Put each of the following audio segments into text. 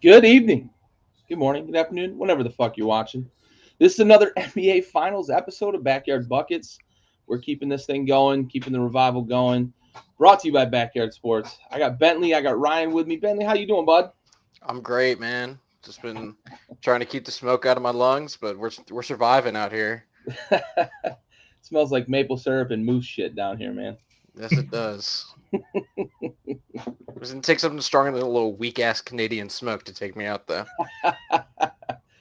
Good evening, good morning, good afternoon, whenever the fuck you're watching. This is another NBA Finals episode of Backyard Buckets. We're keeping this thing going, keeping the revival going. Brought to you by Backyard Sports. I got Bentley, I got Ryan with me. Bentley, how you doing, bud? I'm great, man. Just been trying to keep the smoke out of my lungs, but we're surviving out here. Smells like maple syrup and moose shit down here, man. Yes, it does. It takes something stronger than a little weak ass Canadian smoke to take me out, though.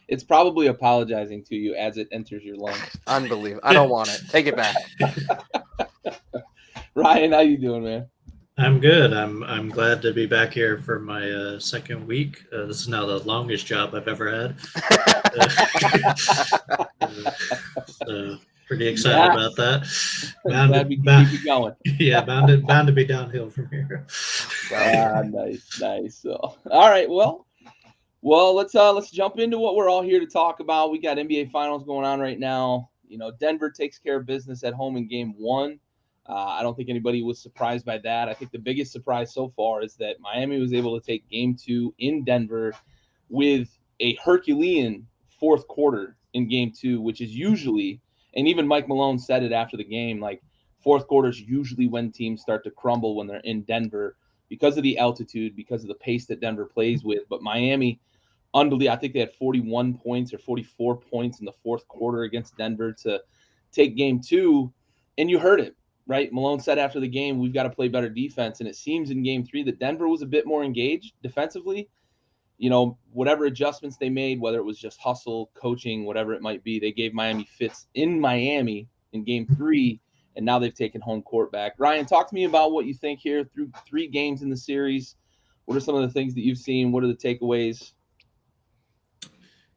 It's probably apologizing to you as it enters your lungs. Unbelievable. I don't want it. Take it back. Ryan, how you doing, man? I'm good. I'm glad to be back here for my second week. This is now the longest job I've ever had. So pretty excited about that. Glad we can keep it going. Yeah, bound to be downhill from here. Nice. So, all right, well, let's jump into what we're all here to talk about. We got NBA Finals going on right now. You know, Denver takes care of business at home in Game One. I don't think anybody was surprised by that. I think the biggest surprise so far is that Miami was able to take Game Two in Denver with a Herculean fourth quarter in Game Two, which is usually, and even Mike Malone said it after the game, like fourth quarters usually when teams start to crumble when they're in Denver because of the altitude, because of the pace that Denver plays with. But Miami, unbelievable. I think they had 41 points or 44 points in the fourth quarter against Denver to take Game Two, and you heard it. Right, Malone said after the game, we've got to play better defense, and it seems in Game Three that Denver was a bit more engaged defensively. You know, whatever adjustments they made, whether it was just hustle, coaching, whatever it might be, they gave Miami fits in Miami in Game Three, and now they've taken home court back. Ryan, talk to me about what you think here through three games in the series. What are some of the things that you've seen? What are the takeaways?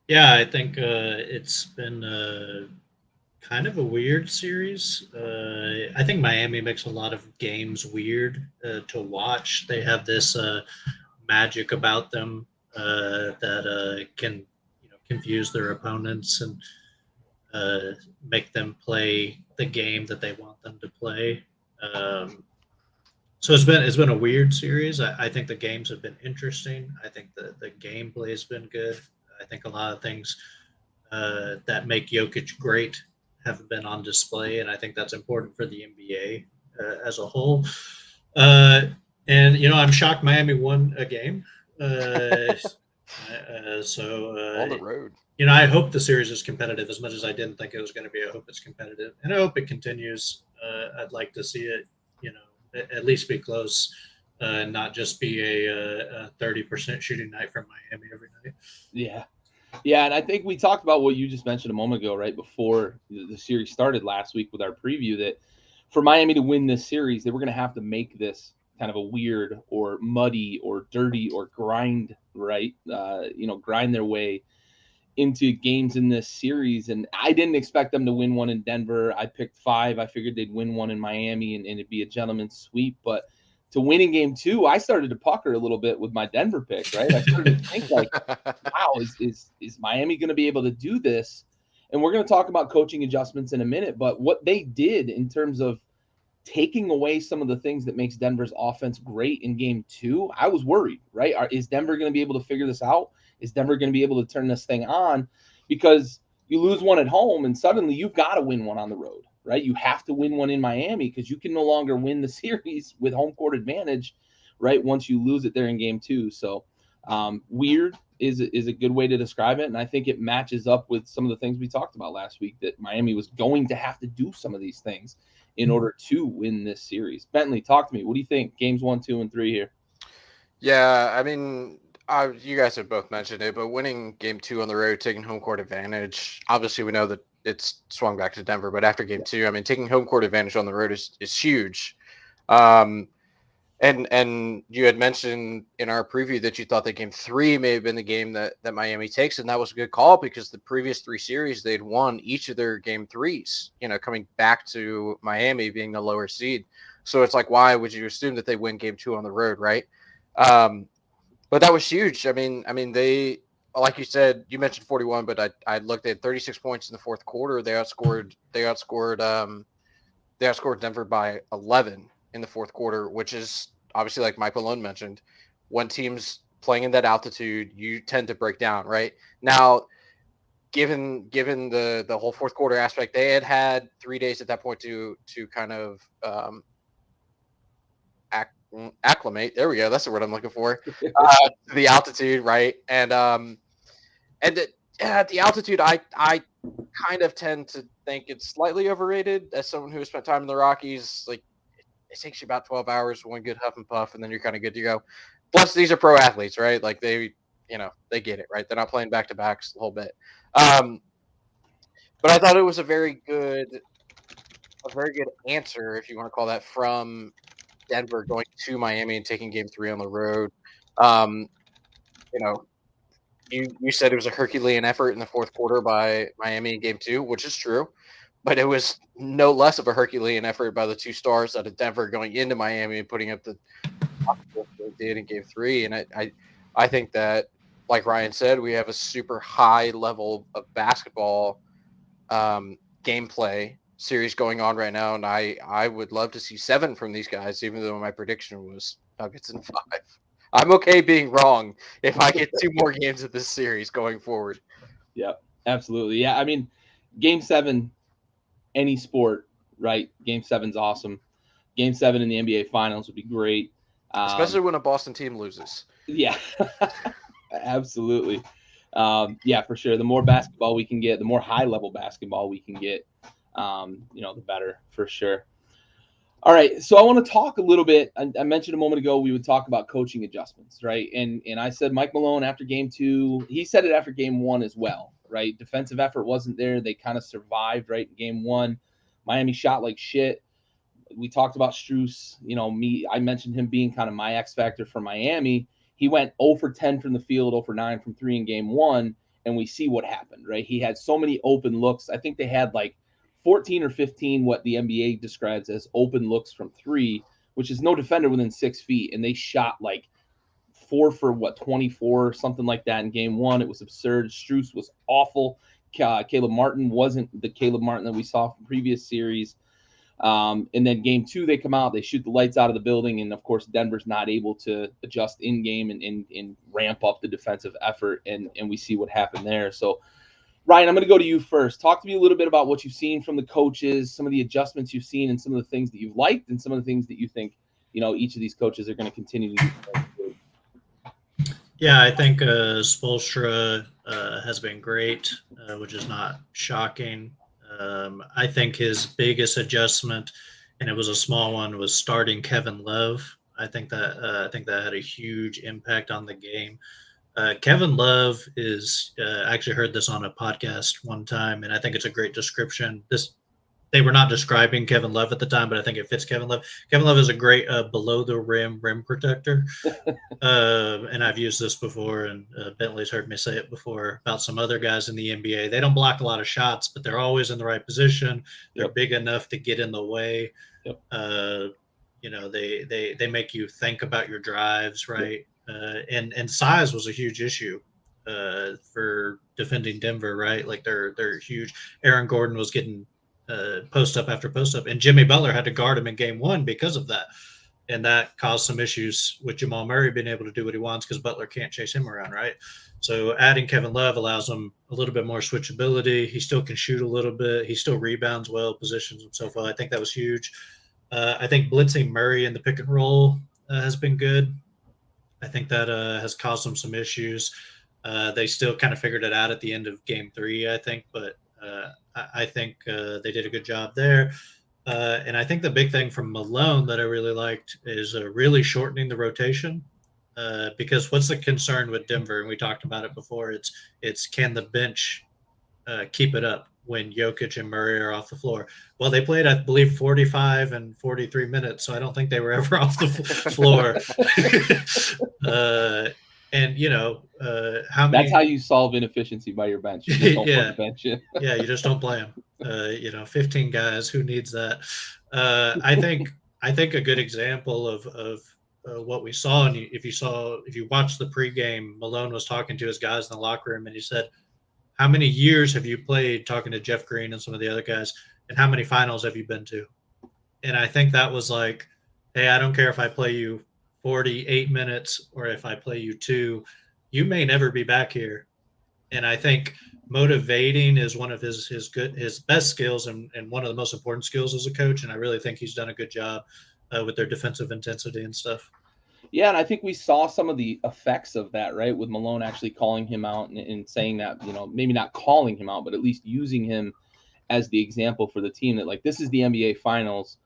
Yeah, I think it's been kind of a weird series. I think Miami makes a lot of games weird to watch. They have this magic about them that can confuse their opponents and make them play the game that they want them to play. Um, so it's been a weird series. I think the games have been interesting. I think the gameplay has been good. I think a lot of things that make Jokic great have been on display, and I think that's important for the NBA as a whole. Uh, and I'm shocked Miami won a game. On the road. I hope the series is competitive as much as I didn't think it was going to be. I hope it's competitive, and I hope it continues. I'd like to see it, at least be close, and not just be a 30% shooting night from Miami every night. Yeah. Yeah, and I think we talked about what you just mentioned a moment ago, right before the series started last week with our preview, that for Miami to win this series, they were going to have to make this kind of a weird or muddy or dirty or grind, right? Grind their way into games in this series. And I didn't expect them to win one in Denver. I picked five. I figured they'd win one in Miami and it'd be a gentleman's sweep. But to win in Game Two, I started to pucker a little bit with my Denver pick, right? I started to think like, wow, is Miami going to be able to do this? And we're going to talk about coaching adjustments in a minute, but what they did in terms of taking away some of the things that makes Denver's offense great in Game Two, I was worried, right? Is Denver going to be able to figure this out? Is Denver going to be able to turn this thing on? Because you lose one at home and suddenly you've got to win one on the road, right? You have to win one in Miami because you can no longer win the series with home court advantage, right? Once you lose it there in Game Two. So weird is a good way to describe it, and I think it matches up with some of the things we talked about last week, that Miami was going to have to do some of these things in order to win this series. Bentley, talk to me. What do you think? Games 1, 2, and 3 here. Yeah, I mean, you guys have both mentioned it, but winning Game Two on the road, taking home court advantage. Obviously, we know that it's swung back to Denver, but after Game Two, I mean, taking home court advantage on the road is huge. Um, and you had mentioned in our preview that you thought that Game Three may have been the game that Miami takes, and that was a good call because the previous three series they'd won each of their Game Threes. Coming back to Miami being the lower seed, so it's like, why would you assume that they win Game Two on the road, right? But that was huge. I mean, they, like you said, you mentioned 41, but I looked at 36 points in the fourth quarter. They outscored Denver by 11 in the fourth quarter, which is obviously, like Mike Malone mentioned, when teams playing in that altitude, you tend to break down, right? Now, given the whole fourth quarter aspect, they had 3 days at that point to kind of acclimate. There we go. That's the word I'm looking for. To the altitude, right? And at the altitude, I kind of tend to think it's slightly overrated. As someone who has spent time in the Rockies, like it takes you about 12 hours, one good huff and puff, and then you're kind of good to go. Plus, these are pro athletes, right? Like they get it, right? They're not playing back to backs the whole bit. But I thought it was a very good answer, if you want to call that, from Denver going to Miami and taking Game 3 on the road. You said it was a Herculean effort in the fourth quarter by Miami in Game 2, which is true, but it was no less of a Herculean effort by the 2 stars out of Denver going into Miami and putting up the they did in Game 3. And I think that, like Ryan said, we have a super high level of basketball gameplay series going on right now, and I would love to see 7 from these guys, even though my prediction was Nuggets in 5. I'm okay being wrong if I get 2 more games of this series going forward. Yeah, absolutely. Yeah, I mean, Game 7, any sport, right? Game 7's awesome. Game 7 in the NBA Finals would be great. Especially when a Boston team loses. Yeah, absolutely. Yeah, for sure. The more basketball we can get, the more high-level basketball we can get, the better, for sure. All right, so I want to talk a little bit. I mentioned a moment ago we would talk about coaching adjustments, right? And I said Mike Malone after Game 2. He said it after Game 1 as well, right? Defensive effort wasn't there. They kind of survived, right, in Game 1. Miami shot like shit. We talked about Strus. I mentioned him being kind of my X factor for Miami. He went 0 for 10 from the field, 0 for 9 from 3 in Game 1, and we see what happened, right? He had so many open looks. I think they had like 14 or 15 what the NBA describes as open looks from 3, which is no defender within 6 feet, and they shot like 4 for 24 or something like that in Game 1. It was absurd. Strus was awful. Caleb Martin wasn't the Caleb Martin that we saw from previous series. And then Game 2, they come out, they shoot the lights out of the building, and of course Denver's not able to adjust in game and ramp up the defensive effort, and we see what happened there. So Ryan, I'm going to go to you first. Talk to me a little bit about what you've seen from the coaches, some of the adjustments you've seen, and some of the things that you've liked, and some of the things that you think each of these coaches are going to continue to do. Yeah, I think Spoelstra has been great, which is not shocking. I think his biggest adjustment, and it was a small one, was starting Kevin Love. I think that had a huge impact on the game. Kevin Love is I actually heard this on a podcast one time, and I think it's a great description. They were not describing Kevin Love at the time, but I think it fits Kevin Love. Kevin Love is a great below the rim protector, and I've used this before, and Bentley's heard me say it before about some other guys in the NBA. They don't block a lot of shots, but they're always in the right position. They're big enough to get in the way. Yep. They make you think about your drives, right? And size was a huge issue for defending Denver, right? Like they're huge. Aaron Gordon was getting post up after post up, and Jimmy Butler had to guard him in Game 1 because of that, and that caused some issues with Jamal Murray being able to do what he wants because Butler can't chase him around, right? So adding Kevin Love allows him a little bit more switchability. He still can shoot a little bit. He still rebounds well, positions himself well. I think that was huge. I think blitzing Murray in the pick and roll has been good. I think that has caused them some issues. They still kind of figured it out at the end of Game 3, I think, but I think they did a good job there. And I think the big thing from Malone that I really liked is really shortening the rotation. Because what's the concern with Denver? And we talked about it before. It's can the bench keep it up when Jokic and Murray are off the floor? Well, they played, I believe, 45 and 43 minutes, so I don't think they were ever off the floor. And how many? That's how you solve inefficiency by your bench. You just don't put the bench in. Yeah, you just don't play them. 15 guys. Who needs that? I think a good example of what we saw, and if you watched the pregame, Malone was talking to his guys in the locker room, and he said, "How many years have you played?" Talking to Jeff Green and some of the other guys, and how many finals have you been to? And I think that was like, hey, I don't care if I play you 48 minutes, or if I play you 2, you may never be back here. And I think motivating is one of his best skills and one of the most important skills as a coach. And I really think he's done a good job with their defensive intensity and stuff. Yeah, and I think we saw some of the effects of that, right? With Malone actually calling him out and saying that, maybe not calling him out, but at least using him as the example for the team that, like, this is the NBA Finals.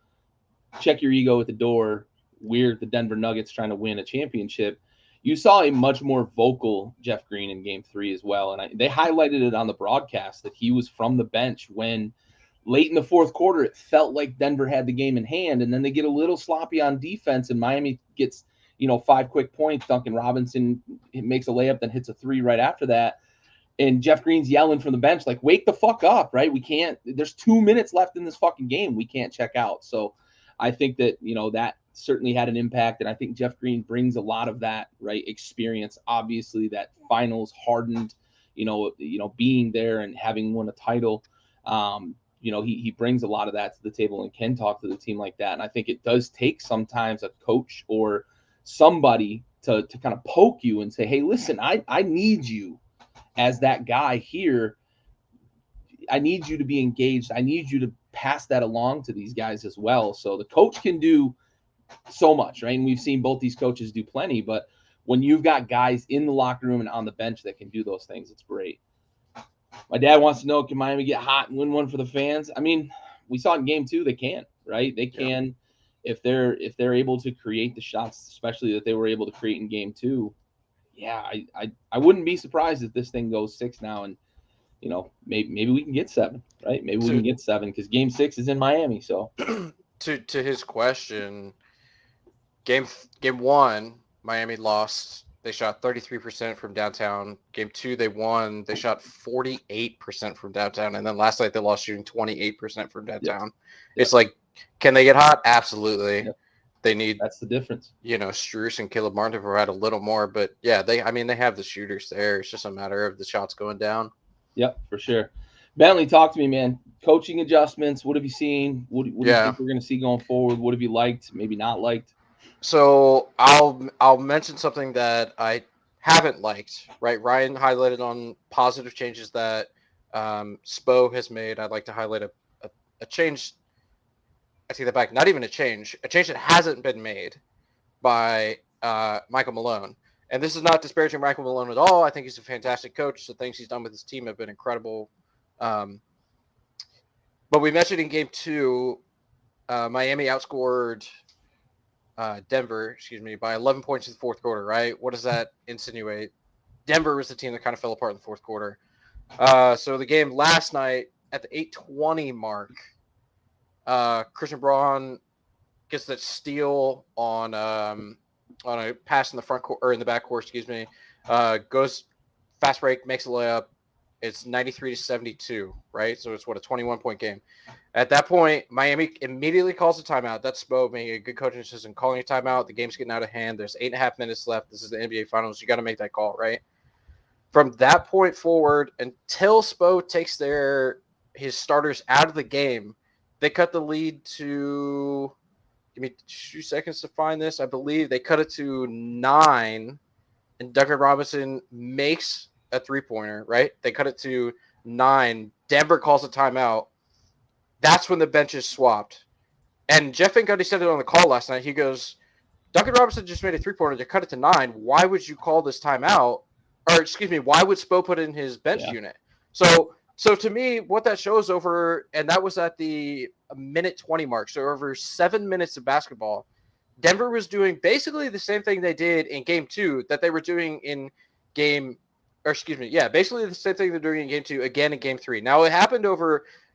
Check your ego at the door. We're the Denver Nuggets trying to win a championship. You saw a much more vocal Jeff Green in Game 3 as well, and they highlighted it on the broadcast that he was from the bench when late in the fourth quarter it felt like Denver had the game in hand, and then they get a little sloppy on defense, and Miami gets 5 quick points. Duncan Robinson makes a layup, then hits a 3 right after that. And Jeff Green's yelling from the bench, like, wake the fuck up, right? We can't, there's 2 minutes left in this fucking game. We can't check out. So I think that, that certainly had an impact. And I think Jeff Green brings a lot of that, right, experience. Obviously, that finals hardened, being there and having won a title. He brings a lot of that to the table and can talk to the team like that. And I think it does take sometimes a coach or somebody to kind of poke you and say, hey, listen, I need you as that guy here. I need you to be engaged. I need you to pass that along to these guys as well. So the coach can do so much, right? And we've seen both these coaches do plenty, but when you've got guys in the locker room and on the bench that can do those things, it's great. My dad wants to know, can Miami get hot and win one for the fans? I mean, we saw in Game 2, they can, right? They can. Yeah. If they're able to create the shots, especially that they were able to create in Game 2, yeah, I wouldn't be surprised if this thing goes 6 now, and maybe we can get 7, right? Maybe we can get 7 because Game 6 is in Miami. So to his question, game 1, Miami lost. They shot 33% from downtown. Game 2, they won. They shot 48% from downtown, and then last night they lost shooting 28% from downtown. Yep. It's like, can they get hot? Absolutely. Yep. They need, that's the difference. Strus and Caleb Martin to provide a little more, but yeah, they have the shooters there. It's just a matter of the shots going down. Yep, for sure. Bentley, talk to me, man. Coaching adjustments. What have you seen? What do you think we're going to see going forward? What have you liked? Maybe not liked? So I'll mention something that I haven't liked. Right, Ryan highlighted on positive changes that Spo has made. I'd like to highlight a change. I take that back. Not even a change that hasn't been made by Michael Malone. And this is not disparaging Michael Malone at all. I think he's a fantastic coach. The things he's done with his team have been incredible. But we mentioned in Game 2, Miami outscored Denver, by 11 points in the fourth quarter, right? What does that insinuate? Denver was the team that kind of fell apart in the fourth quarter. So the game last night at the 8:20 mark, Christian Braun gets that steal on a pass in the front court or in the back court, goes fast break, makes a layup. It's 93-72, right? So it's a 21-point game. At that point, Miami immediately calls a timeout. That's Spo being a good coaching assistant, calling a timeout. The game's getting out of hand. There's 8.5 minutes left. This is the NBA Finals. You got to make that call, right? From that point forward, until Spo takes his starters out of the game, they cut the lead to, give me 2 seconds to find this. I believe they cut it to 9, and Duncan Robinson makes a 3-pointer, right? They cut it to 9. Denver calls a timeout. That's when the benches swapped. And Jeff Van Gundy said it on the call last night. He goes, Duncan Robinson just made a 3-pointer. They cut it to 9. Why would you call this timeout? Or, why would Spo put in his bench unit? So to me, what that shows and that was at the minute 20 mark. So over 7 minutes of basketball, Denver was doing basically the same thing they did in Game 2 that they were doing in basically the same thing they're doing in Game 2 again in Game 3. Now it happened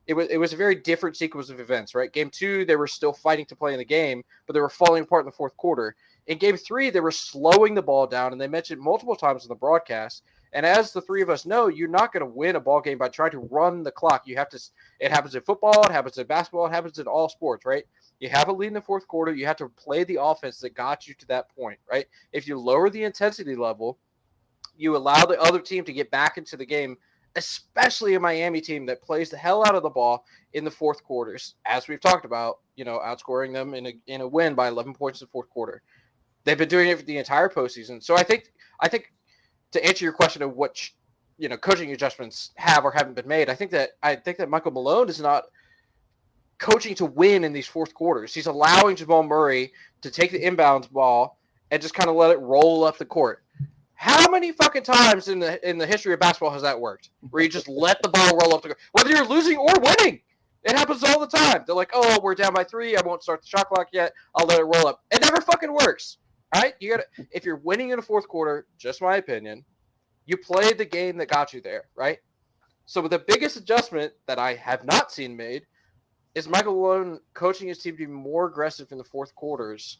it was a very different sequence of events, right? Game 2, they were still fighting to play in the game, but they were falling apart in the fourth quarter. In Game 3, they were slowing the ball down, and they mentioned multiple times in the broadcast. And as the three of us know, you're not going to win a ball game by trying to run the clock. It happens in football, it happens in basketball, it happens in all sports, right? You have a lead in the fourth quarter, you have to play the offense that got you to that point, right? If you lower the intensity level, you allow the other team to get back into the game, especially a Miami team that plays the hell out of the ball in the fourth quarters, as we've talked about, outscoring them in a win by 11 points in the fourth quarter. They've been doing it for the entire postseason. So I think to answer your question of what coaching adjustments have or haven't been made, I think that Michael Malone is not coaching to win in these fourth quarters. He's allowing Jamal Murray to take the inbounds ball and just kind of let it roll up the court. How many fucking times in the history of basketball has that worked? Where you just let the ball roll up the court, whether you're losing or winning. It happens all the time. They're like, "Oh, we're down by 3. I won't start the shot clock yet. I'll let it roll up." It never fucking works. All right, if you're winning in the fourth quarter, just my opinion, you played the game that got you there, right? So the biggest adjustment that I have not seen made is Michael Malone coaching his team to be more aggressive in the fourth quarters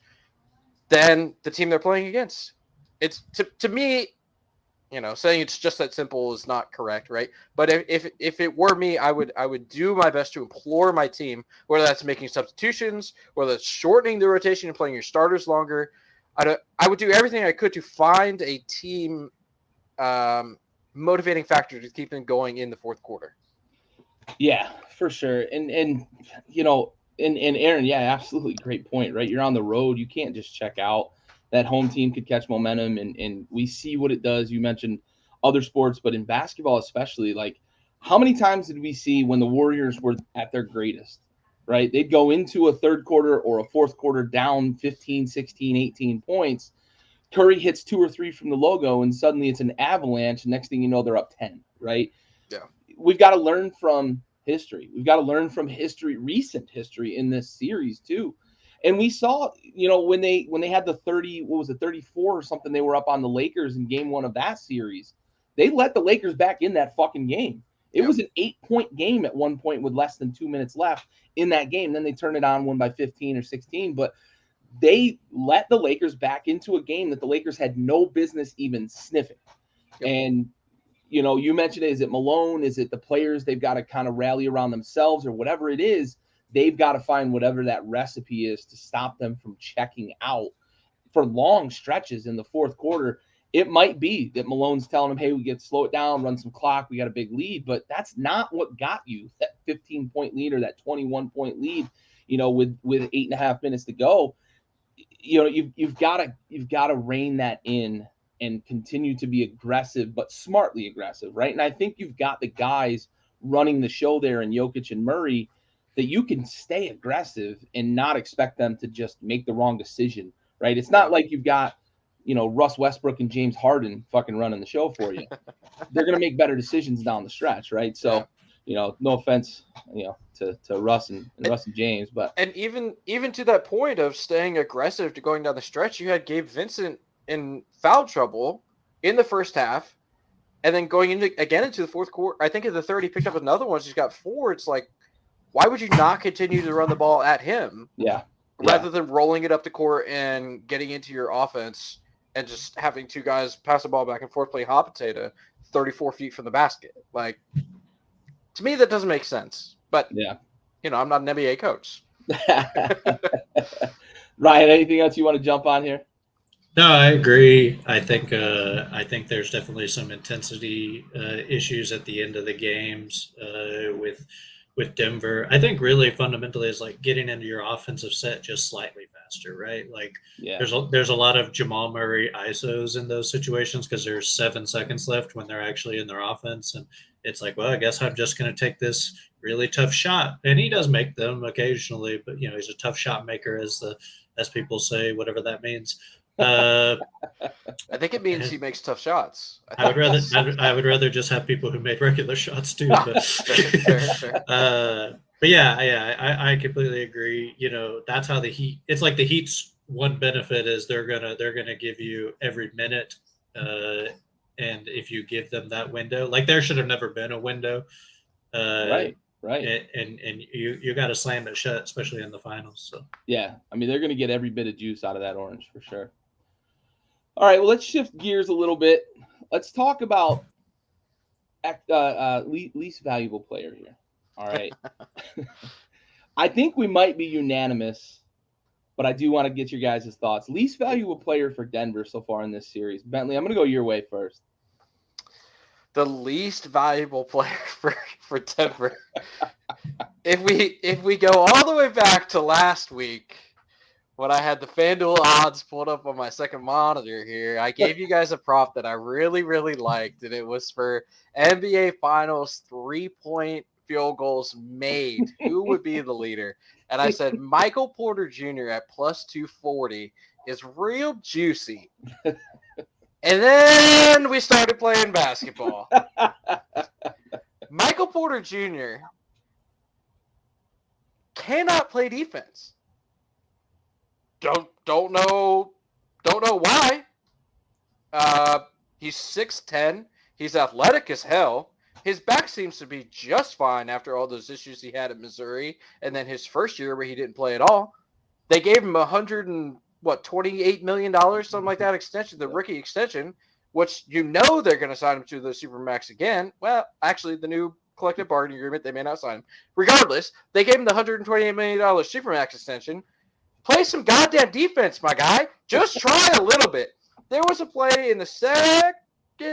than the team they're playing against. It's to me, saying it's just that simple is not correct, right? But if it were me, I would do my best to implore my team, whether that's making substitutions, whether that's shortening the rotation and playing your starters longer. I would do everything I could to find a team motivating factor to keep them going in the fourth quarter. Yeah, for sure. And Aaron, yeah, absolutely great point, right? You're on the road. You can't just check out. That home team could catch momentum, and we see what it does. You mentioned other sports, but in basketball especially, like how many times did we see when the Warriors were at their greatest, right? They'd go into a third quarter or a fourth quarter down 15, 16, 18 points. Curry hits 2 or 3 from the logo, and suddenly it's an avalanche. Next thing you know, they're up 10, right? Yeah. We've got to learn from history. We've got to learn from recent history in this series too. And we saw, when they had the 34 or something, they were up on the Lakers in game 1 of that series. They let the Lakers back in that fucking game. It was an 8-point game at one point with less than 2 minutes left in that game. Then they turned it on, won by 15 or 16. But they let the Lakers back into a game that the Lakers had no business even sniffing. Yep. And, you mentioned it. Is it Malone? Is it the players? They've got to kind of rally around themselves or whatever it is. They've got to find whatever that recipe is to stop them from checking out for long stretches in the fourth quarter. It might be that Malone's telling them, hey, we get to slow it down, run some clock. We got a big lead, but that's not what got you that 15-point lead or that 21-point lead, with 8.5 minutes to go. You've got to rein that in and continue to be aggressive, but smartly aggressive, right? And I think you've got the guys running the show there in Jokic and Murray that you can stay aggressive and not expect them to just make the wrong decision, right? It's not like you've got, Russ Westbrook and James Harden fucking running the show for you. They're going to make better decisions down the stretch, right? So, no offense, to Russ and Russ and James, but. And even to that point of staying aggressive to going down the stretch, you had Gabe Vincent in foul trouble in the first half, and then going into the fourth quarter. I think in the third, he picked up another one. So he's got 4. It's like, why would you not continue to run the ball at him? Yeah. Rather than rolling it up the court and getting into your offense and just having 2 guys pass the ball back and forth, play hot potato 34 feet from the basket. Like, to me, that doesn't make sense. But, I'm not an NBA coach. Ryan, anything else you want to jump on here? No, I agree. I think there's definitely some intensity issues at the end of the games with Denver. I think really fundamentally is like getting into your offensive set just slightly faster, right? Like there's a lot of Jamal Murray ISOs in those situations because there's 7 seconds left when they're actually in their offense. And it's like, well, I guess I'm just going to take this really tough shot. And he does make them occasionally, but he's a tough shot maker as people say, whatever that means. I think it means he makes tough shots. I would rather just have people who make regular shots too. But, fair. But I completely agree. That's how the Heat. It's like the Heat's one benefit is they're gonna give you every minute, and if you give them that window, like there should have never been a window. Right. And you got to slam it shut, especially in the finals. So yeah, I mean they're going to get every bit of juice out of that orange for sure. All right, well let's shift gears a little bit. Let's talk about least valuable player here. All right, I think we might be unanimous, but I do want to get your guys' thoughts. Least valuable player for Denver so far in this series. Bentley, I'm going to go your way first. The least valuable player for Denver. If we go all the way back to last week, when I had the FanDuel odds pulled up on my second monitor here, I gave you guys a prop that I really, really liked, and it was for NBA Finals 3-point field goals made. Who would be the leader? And I said Michael Porter Jr. at plus 240 is real juicy. And then we started playing basketball. Michael Porter Jr. cannot play defense. Don't know why. He's 6'10". He's athletic as hell. His back seems to be just fine after all those issues he had at Missouri, and then his first year where he didn't play at all. They gave him $28 million, something like that extension, the rookie extension, which they're going to sign him to the Supermax again. Well, actually, the new collective bargaining agreement, they may not sign him. Regardless, they gave him the $128 million Supermax extension. Play some goddamn defense, my guy. Just try a little bit. There was a play in the second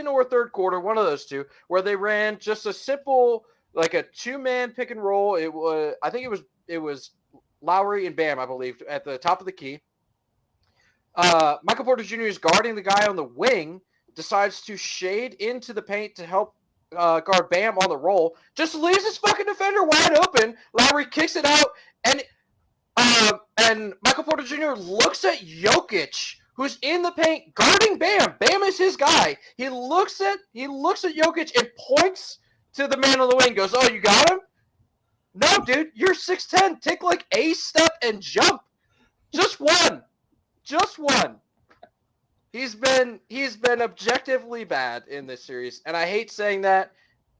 or third quarter, one of those two, where they ran just a simple, like a two-man pick and roll. I think it was Lowry and Bam, I believe, at the top of the key. Michael Porter Jr. is guarding the guy on the wing, decides to shade into the paint to help guard Bam on the roll, just leaves his fucking defender wide open. Lowry kicks it out, and Michael Porter Jr. looks at Jokic, who's in the paint guarding Bam. Bam is his guy. He looks at Jokic and points to the man on the wing. Goes, "Oh, you got him? No, dude, you're 6'10". Take like a step and jump. Just one. He's been objectively bad in this series, and I hate saying that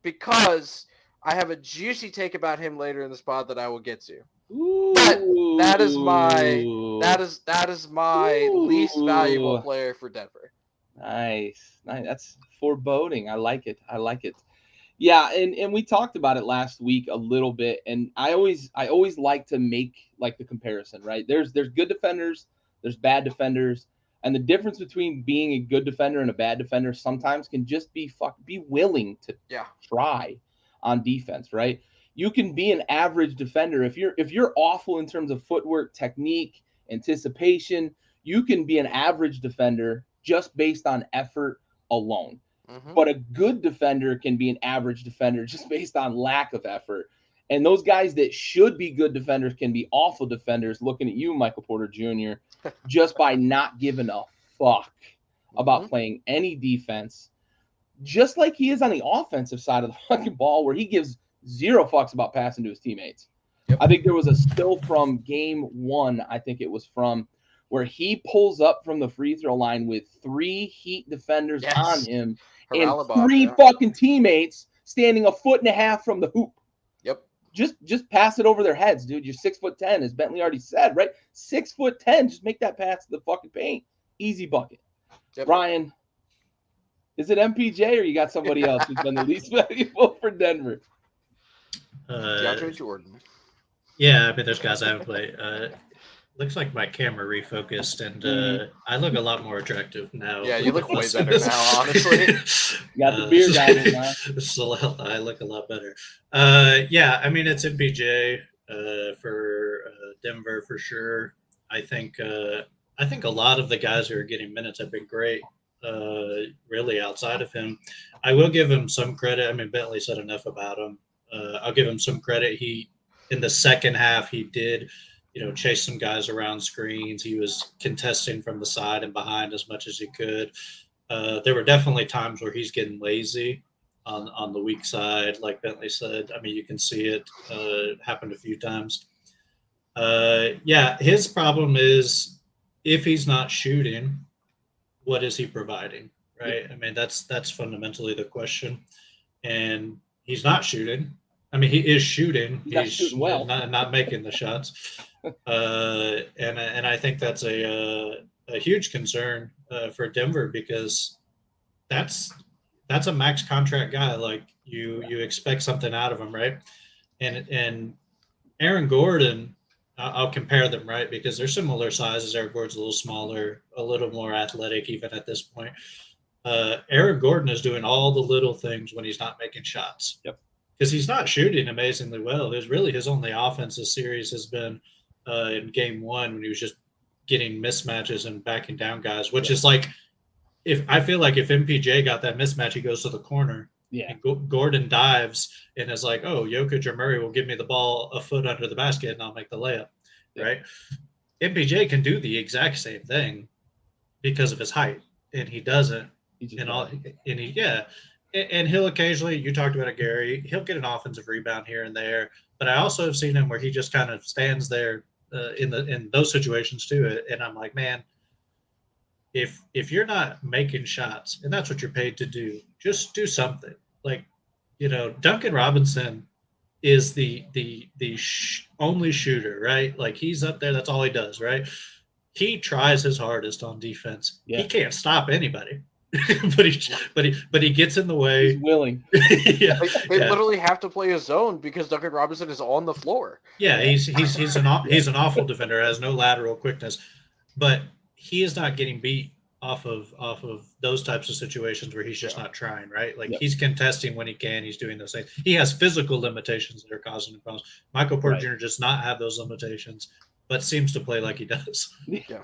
because I have a juicy take about him later in the spot that I will get to. But that is my least valuable player for Denver. Nice. That's foreboding. I like it. Yeah, and we talked about it last week a little bit, and I always like to make like the comparison, right? There's good defenders, there's bad defenders, and the difference between being a good defender and a bad defender sometimes can just be willing to try on defense, right? You can be an average defender if you're awful in terms of footwork, technique, anticipation. You can be an average defender just based on effort alone. Mm-hmm. But a good defender can be an average defender just based on lack of effort. And those guys that should be good defenders can be awful defenders, looking at you, Michael Porter Jr., just by not giving a fuck about playing any defense, just like he is on the offensive side of the fucking ball, where he gives zero fucks about passing to his teammates. Yep. I think there was a still from game 1, I think it was from, where he pulls up from the free throw line with 3 Heat defenders on him and 3 fucking teammates standing a foot and a half from the hoop. Yep. Just pass it over their heads, dude. You're 6'10", as Bentley already said, right? 6'10", just make that pass to the fucking paint. Easy bucket. Yep. Ryan, is it MPJ or you got somebody else who's been the least valuable for Denver? DeAndre Jordan. Yeah, I mean, there's guys I haven't played. Looks like my camera refocused, and I look a lot more attractive now. Yeah, you look way better now, honestly. You got the beard down now. So I look a lot better. Yeah, I mean, it's MPJ for Denver for sure. I think a lot of the guys who are getting minutes have been great. Really, outside of him, I will give him some credit. I mean, Bentley said enough about him. I'll give him some credit. In the second half, he did, chase some guys around screens. He was contesting from the side and behind as much as he could. There were definitely times where he's getting lazy on the weak side, like Bentley said. I mean, you can see it happened a few times. Yeah, his problem is if he's not shooting, what is he providing, right? I mean, that's fundamentally the question. And he's not shooting. I mean, he is shooting. He's shooting well, not making the shots. And I think that's a huge concern for Denver, because that's a max contract guy. Like you expect something out of him, right? And Aaron Gordon, I'll compare them, right? Because they're similar sizes. Aaron Gordon's a little smaller, a little more athletic, even at this point. Aaron Gordon is doing all the little things when he's not making shots. Yep. Because he's not shooting amazingly well. There's really his only offense this series has been in game 1 when he was just getting mismatches and backing down guys, which is like, if I feel like if MPJ got that mismatch, he goes to the corner. Yeah. And Gordon dives and is like, oh, Jokic or Murray will give me the ball a foot under the basket and I'll make the layup, right? MPJ can do the exact same thing because of his height, and he doesn't. And he'll occasionally, you talked about it, Gary, he'll get an offensive rebound here and there. But I also have seen him where he just kind of stands there in those situations too. And I'm like, man, if you're not making shots and that's what you're paid to do, just do something. Like, Duncan Robinson is the only shooter, right? Like, he's up there, that's all he does, right? He tries his hardest on defense. He can't stop anybody. but he gets in the way. He's willing. They literally have to play a zone because Duncan Robinson is on the floor. Yeah, he's an awful defender, has no lateral quickness, but he is not getting beat off of those types of situations where he's just not trying, right? Like, he's contesting when he can, he's doing those things. He has physical limitations that are causing him problems. Michael Porter Jr. does not have those limitations, but seems to play like he does. Yeah.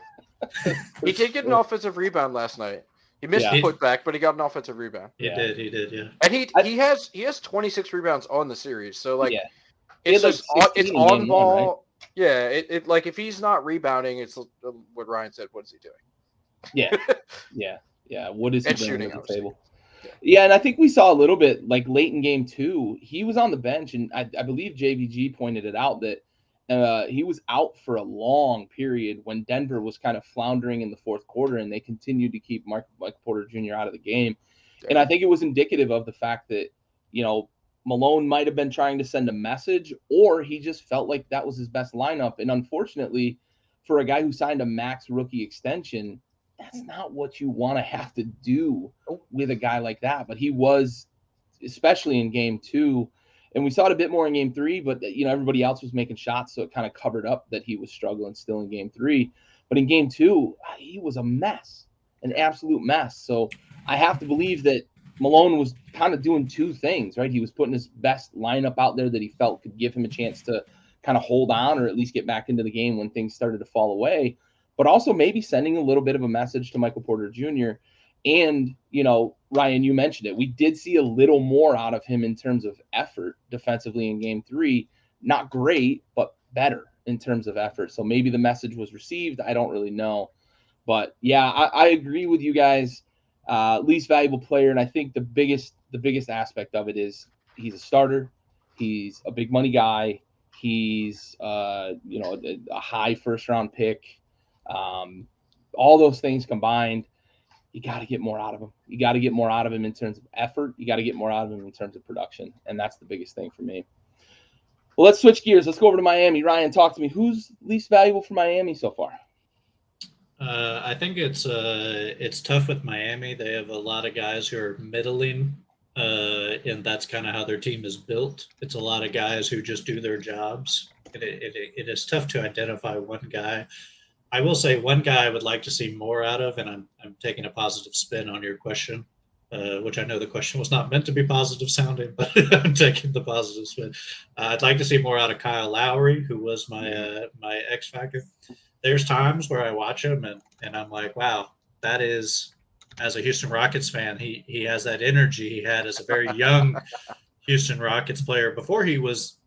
He did get an offensive rebound last night. He missed the putback, but he got an offensive rebound. He did, yeah. And he has 26 rebounds on the series. So like it's just it's on ball. Right? Yeah, it like if he's not rebounding, it's what Ryan said. What is he doing? Yeah. What is he doing shooting at the table? Yeah, and I think we saw a little bit like late in game 2, he was on the bench, and I believe JVG pointed it out that he was out for a long period when Denver was kind of floundering in the fourth quarter, and they continued to keep Michael Porter Jr. out of the game. Yeah. And I think it was indicative of the fact that, Malone might have been trying to send a message, or he just felt like that was his best lineup. And unfortunately, for a guy who signed a max rookie extension, that's not what you want to have to do with a guy like that. But he was, especially in game 2, and we saw it a bit more in game 3, but everybody else was making shots, so it kind of covered up that he was struggling still in game 3. But in game 2, he was a mess, an absolute mess. So I have to believe that Malone was kind of doing two things, right? He was putting his best lineup out there that he felt could give him a chance to kind of hold on or at least get back into the game when things started to fall away, but also maybe sending a little bit of a message to Michael Porter Jr. And, Ryan, you mentioned it. We did see a little more out of him in terms of effort defensively in game 3. Not great, but better in terms of effort. So maybe the message was received. I don't really know. But, yeah, I agree with you guys. Least valuable player, and I think the biggest aspect of it is he's a starter. He's a big money guy. He's, a high first-round pick. All those things combined, you got to get more out of him. You got to get more out of him in terms of effort. You got to get more out of him in terms of production, and that's the biggest thing for me. Well, let's switch gears. Let's go over to Miami. Ryan, talk to me. Who's least valuable for Miami so far? I think it's tough with Miami. They have a lot of guys who are middling, and that's kind of how their team is built. It's a lot of guys who just do their jobs. It is tough to identify one guy. I will say one guy I would like to see more out of, and I'm taking a positive spin on your question, which I know the question was not meant to be positive sounding, but I'm taking the positive spin. I'd like to see more out of Kyle Lowry, who was my X factor. There's times where I watch him and I'm like, wow, that is, as a Houston Rockets fan, he has that energy he had as a very young Houston Rockets player before he was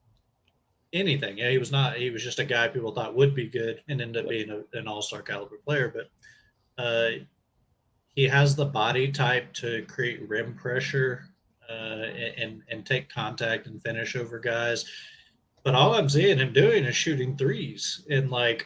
anything. Yeah, he was not. He was just a guy people thought would be good and ended up being an all-star caliber player. But he has the body type to create rim pressure and take contact and finish over guys. But all I'm seeing him doing is shooting threes. And I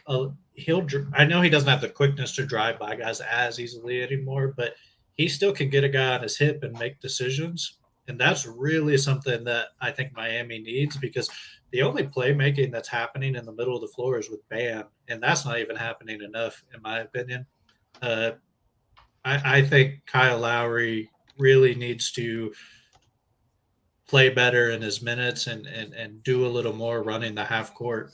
know he doesn't have the quickness to drive by guys as easily anymore, but he still can get a guy on his hip and make decisions. And that's really something that I think Miami needs, because the only playmaking that's happening in the middle of the floor is with Bam, and that's not even happening enough, in my opinion. I think Kyle Lowry really needs to play better in his minutes and do a little more running the half court.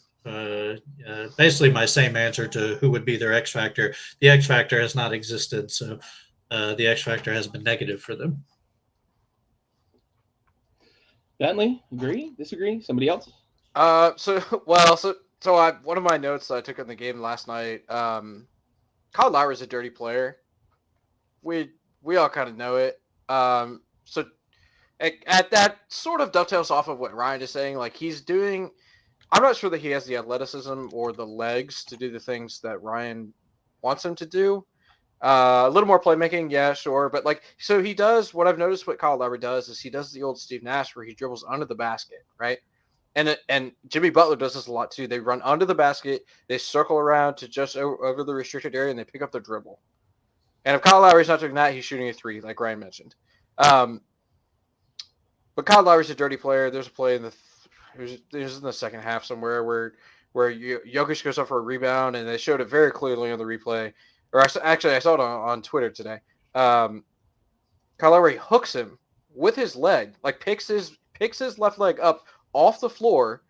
Basically my same answer to who would be their X factor. The X factor has not existed, so the X factor has been negative for them. Bentley, agree? Disagree? Somebody else? So So one of my notes that I took on the game last night, Kyle Lowry's a dirty player. We all kind of know it. So at that sort of dovetails off of what Ryan is saying. Like he's doing, I'm not sure that he has the athleticism or the legs to do the things that Ryan wants him to do. A little more playmaking, yeah, sure. But like, so he does what I've noticed what Kyle Lowry does is he does the old Steve Nash where he dribbles under the basket, right? And Jimmy Butler does this a lot too. They run under the basket, they circle around to just over the restricted area, and they pick up the dribble. And if Kyle Lowry's not doing that, he's shooting a three, like Ryan mentioned. But Kyle Lowry's a dirty player. There's a play in there's in the second half somewhere where Jokic goes up for a rebound, and they showed it very clearly on the replay. Or actually, I saw it on Twitter today. Kyle Lowry hooks him with his leg, like picks his left leg up off the floor,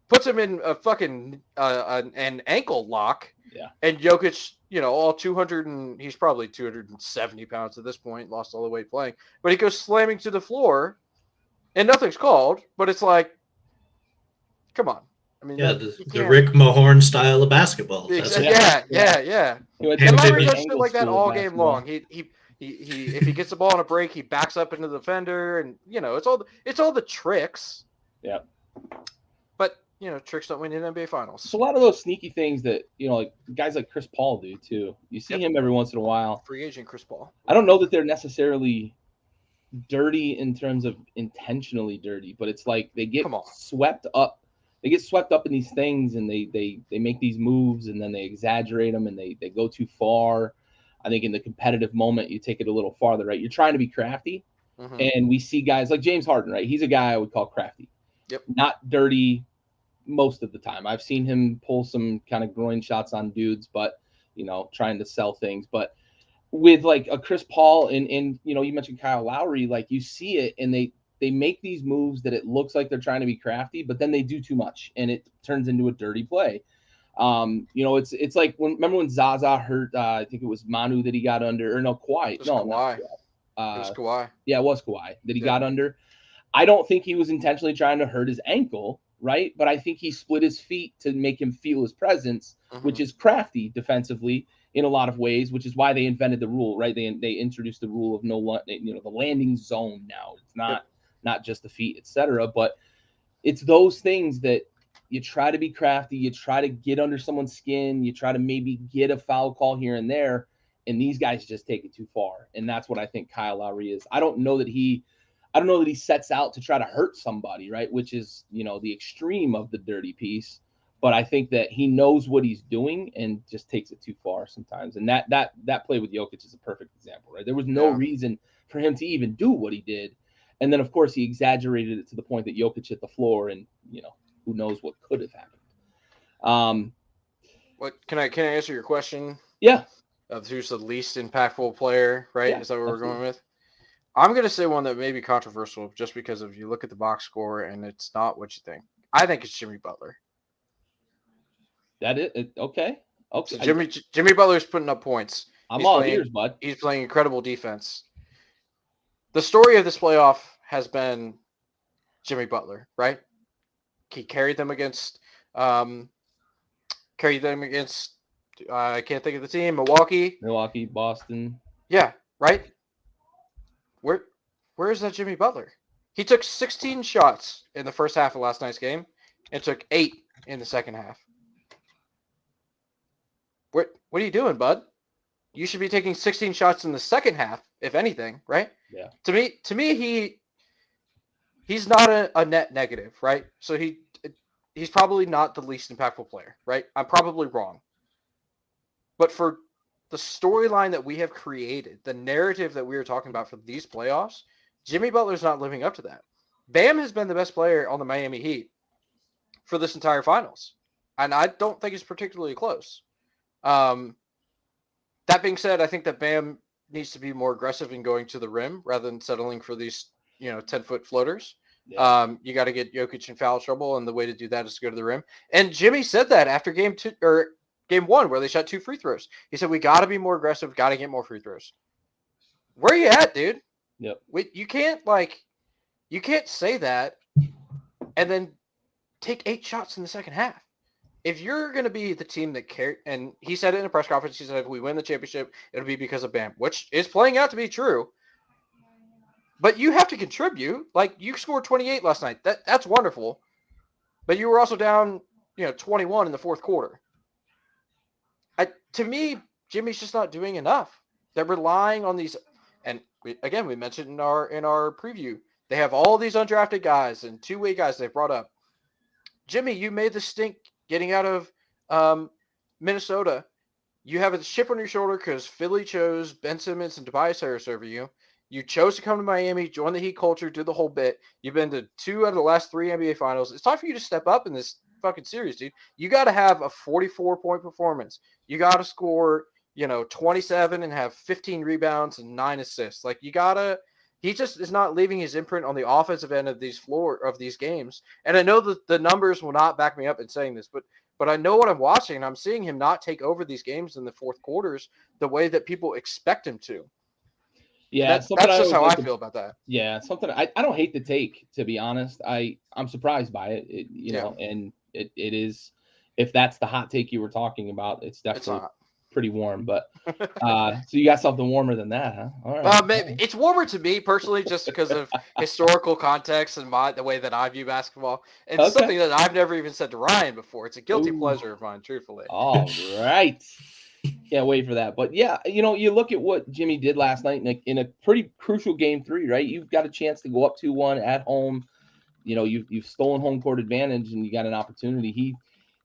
puts him in a fucking an ankle lock. Yeah. And Jokic, all 200 and he's probably 270 pounds at this point, lost all the weight playing, but he goes slamming to the floor, and nothing's called. But it's like, come on. I mean, the Rick Mahorn style of basketball. Yeah. And Lowry does shit like that all game long. He if he gets the ball on a break, he backs up into the defender, and it's all the tricks. Yeah. But tricks don't win in NBA Finals. So a lot of those sneaky things that like guys like Chris Paul do too. You see him every once in a while. Free agent Chris Paul. I don't know that they're necessarily dirty in terms of intentionally dirty, but it's like they get swept up. They get swept up in these things, and they make these moves, and then they exaggerate them, and they go too far. I think in the competitive moment, you take it a little farther, right? You're trying to be crafty, and we see guys like James Harden, right? He's a guy I would call crafty. Yep. Not dirty most of the time. I've seen him pull some kind of groin shots on dudes, but trying to sell things. But with like a Chris Paul and you mentioned Kyle Lowry, like you see it, and they make these moves that it looks like they're trying to be crafty, but then they do too much, and it turns into a dirty play. It's like remember when Zaza hurt? I think it was Manu that he got under, or no, Kawhi. Kawhi. It was Kawhi. Yeah, it was Kawhi that he got under. I don't think he was intentionally trying to hurt his ankle, right? But I think he split his feet to make him feel his presence, which is crafty defensively in a lot of ways, which is why they invented the rule, right? They introduced the rule of the landing zone now. It's not just the feet, etc. But it's those things that you try to be crafty, you try to get under someone's skin, you try to maybe get a foul call here and there, and these guys just take it too far. And that's what I think Kyle Lowry is. I don't know that he sets out to try to hurt somebody, right? Which is, the extreme of the dirty piece. But I think that he knows what he's doing and just takes it too far sometimes. And that play with Jokic is a perfect example, right? There was no reason for him to even do what he did. And then, of course, he exaggerated it to the point that Jokic hit the floor, and who knows what could have happened. What can I answer your question? Yeah. Of who's the least impactful player, right? Yeah, is that what we're going with? I'm going to say one that may be controversial just because if you look at the box score and it's not what you think. I think it's Jimmy Butler. That it? Okay. So Jimmy Butler's putting up points. I'm all ears, bud. He's playing incredible defense. The story of this playoff has been Jimmy Butler, right? He carried them against I can't think of the team, Milwaukee, Boston. Yeah, right? Where is that Jimmy Butler? He took 16 shots in the first half of last night's game and took 8 in the second half. What are you doing, bud? You should be taking 16 shots in the second half, if anything, right? Yeah. To me, he's not a net negative, right? So he's probably not the least impactful player, right? I'm probably wrong. But for the storyline that we have created, the narrative that we are talking about for these playoffs, Jimmy Butler's not living up to that. Bam has been the best player on the Miami Heat for this entire finals. And I don't think it's particularly close. That being said, I think that Bam needs to be more aggressive in going to the rim rather than settling for these, 10-foot floaters. Yeah. You got to get Jokic in foul trouble, and the way to do that is to go to the rim. And Jimmy said that after game 1, where they shot 2 free throws. He said, we got to be more aggressive, got to get more free throws. Where are you at, dude? Yep. You can't say that and then take 8 shots in the second half. if you're going to be the team that care, and he said it in a press conference, he said if we win the championship, it'll be because of Bam, which is playing out to be true. But you have to contribute. Like, you scored 28 last night. That's wonderful. But you were also down, 21 in the fourth quarter. To me, Jimmy's just not doing enough. They're relying on these, and we mentioned in our preview, they have all these undrafted guys and two-way guys they've brought up. Jimmy, you made the stink getting out of Minnesota. You have a chip on your shoulder because Philly chose Ben Simmons and Tobias Harris over you. You chose to come to Miami, join the Heat culture, do the whole bit. You've been to 2 out of the last 3 NBA finals. It's time for you to step up in this fucking series, dude. You got to have a 44-point performance. You got to score, 27 and have 15 rebounds and 9 assists. Like, you got to – he just is not leaving his imprint on the offensive end of these games. And I know that the numbers will not back me up in saying this, but I know what I'm watching, and I'm seeing him not take over these games in the fourth quarters the way that people expect him to. Yeah, that's just how I feel about that. Yeah, something I don't hate the take, to be honest. I'm surprised by it, and it is, if that's the hot take you were talking about, it's definitely pretty warm. But so you got something warmer than that, huh? All right. Maybe it's warmer to me personally, just because of historical context and the way that I view basketball. And it's something that I've never even said to Ryan before. It's a guilty pleasure of mine, truthfully. All right. Can't wait for that. But yeah, you look at what Jimmy did last night in a pretty crucial game 3, right? You've got a chance to go up 2-1 at home. You've stolen home court advantage and you got an opportunity.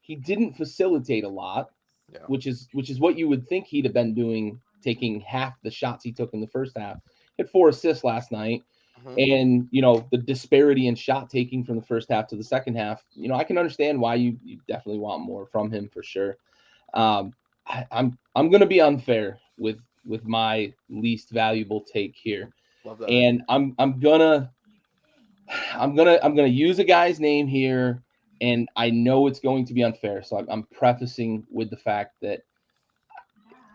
He didn't facilitate a lot, which is what you would think he'd have been doing, taking half the shots he took in the first half. He had 4 assists last night. And, the disparity in shot taking from the first half to the second half, I can understand why you definitely want more from him for sure. I'm going to be unfair with my least valuable take here. Love that. And I'm going to use a guy's name here, and I know it's going to be unfair. So I'm prefacing with the fact that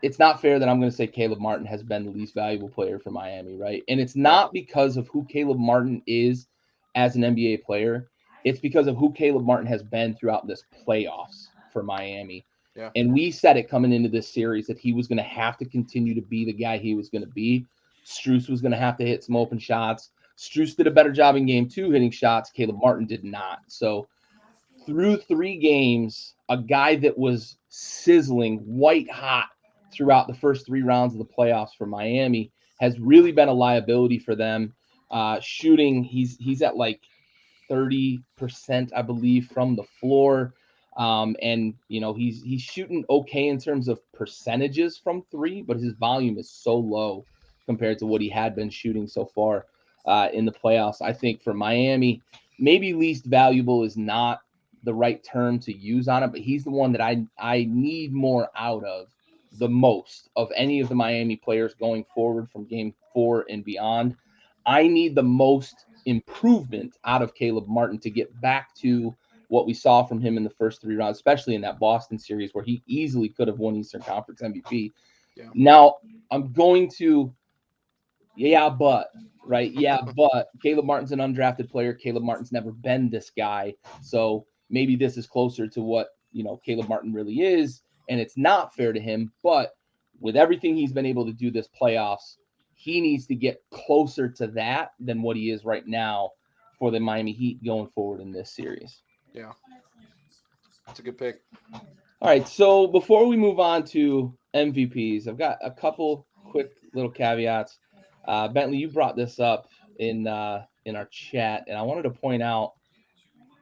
it's not fair that I'm going to say Caleb Martin has been the least valuable player for Miami, right? And it's not because of who Caleb Martin is as an NBA player. It's because of who Caleb Martin has been throughout this playoffs for Miami. Yeah. And we said it coming into this series that he was going to have to continue to be the guy he was going to be. Strus was going to have to hit some open shots. Strus did a better job in game 2 hitting shots. Caleb Martin did not. So through 3 games, a guy that was sizzling, white hot throughout the first 3 rounds of the playoffs for Miami has really been a liability for them. Shooting, he's at like 30%, I believe, from the floor. And he's shooting okay in terms of percentages from 3, but his volume is so low compared to what he had been shooting so far in the playoffs. I think for Miami, maybe least valuable is not the right term to use on it, but he's the one that I need more out of the most of any of the Miami players going forward from game 4 and beyond. I need the most improvement out of Caleb Martin to get back to what we saw from him in the first 3 rounds, especially in that Boston series where he easily could have won Eastern Conference MVP. Yeah. Now, I'm going to, but Caleb Martin's an undrafted player. Caleb Martin's never been this guy. So maybe this is closer to what, Caleb Martin really is, and it's not fair to him. But with everything he's been able to do this playoffs, he needs to get closer to that than what he is right now for the Miami Heat going forward in this series. Yeah, that's a good pick. All right, so before we move on to MVPs, I've got a couple quick little caveats. Bentley, you brought this up in our chat, and I wanted to point out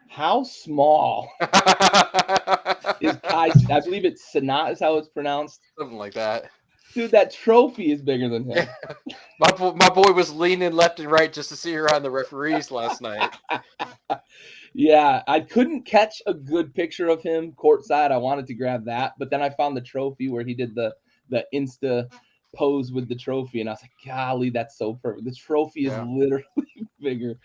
how small is Kai. I believe it's Sanat is how it's pronounced. Something like that. Dude, that trophy is bigger than him. My boy was leaning left and right just to see around the referees last night. Yeah, I couldn't catch a good picture of him courtside. I wanted to grab that, but then I found the trophy where he did the Insta pose with the trophy, and I was like, golly, that's so perfect. The trophy is literally bigger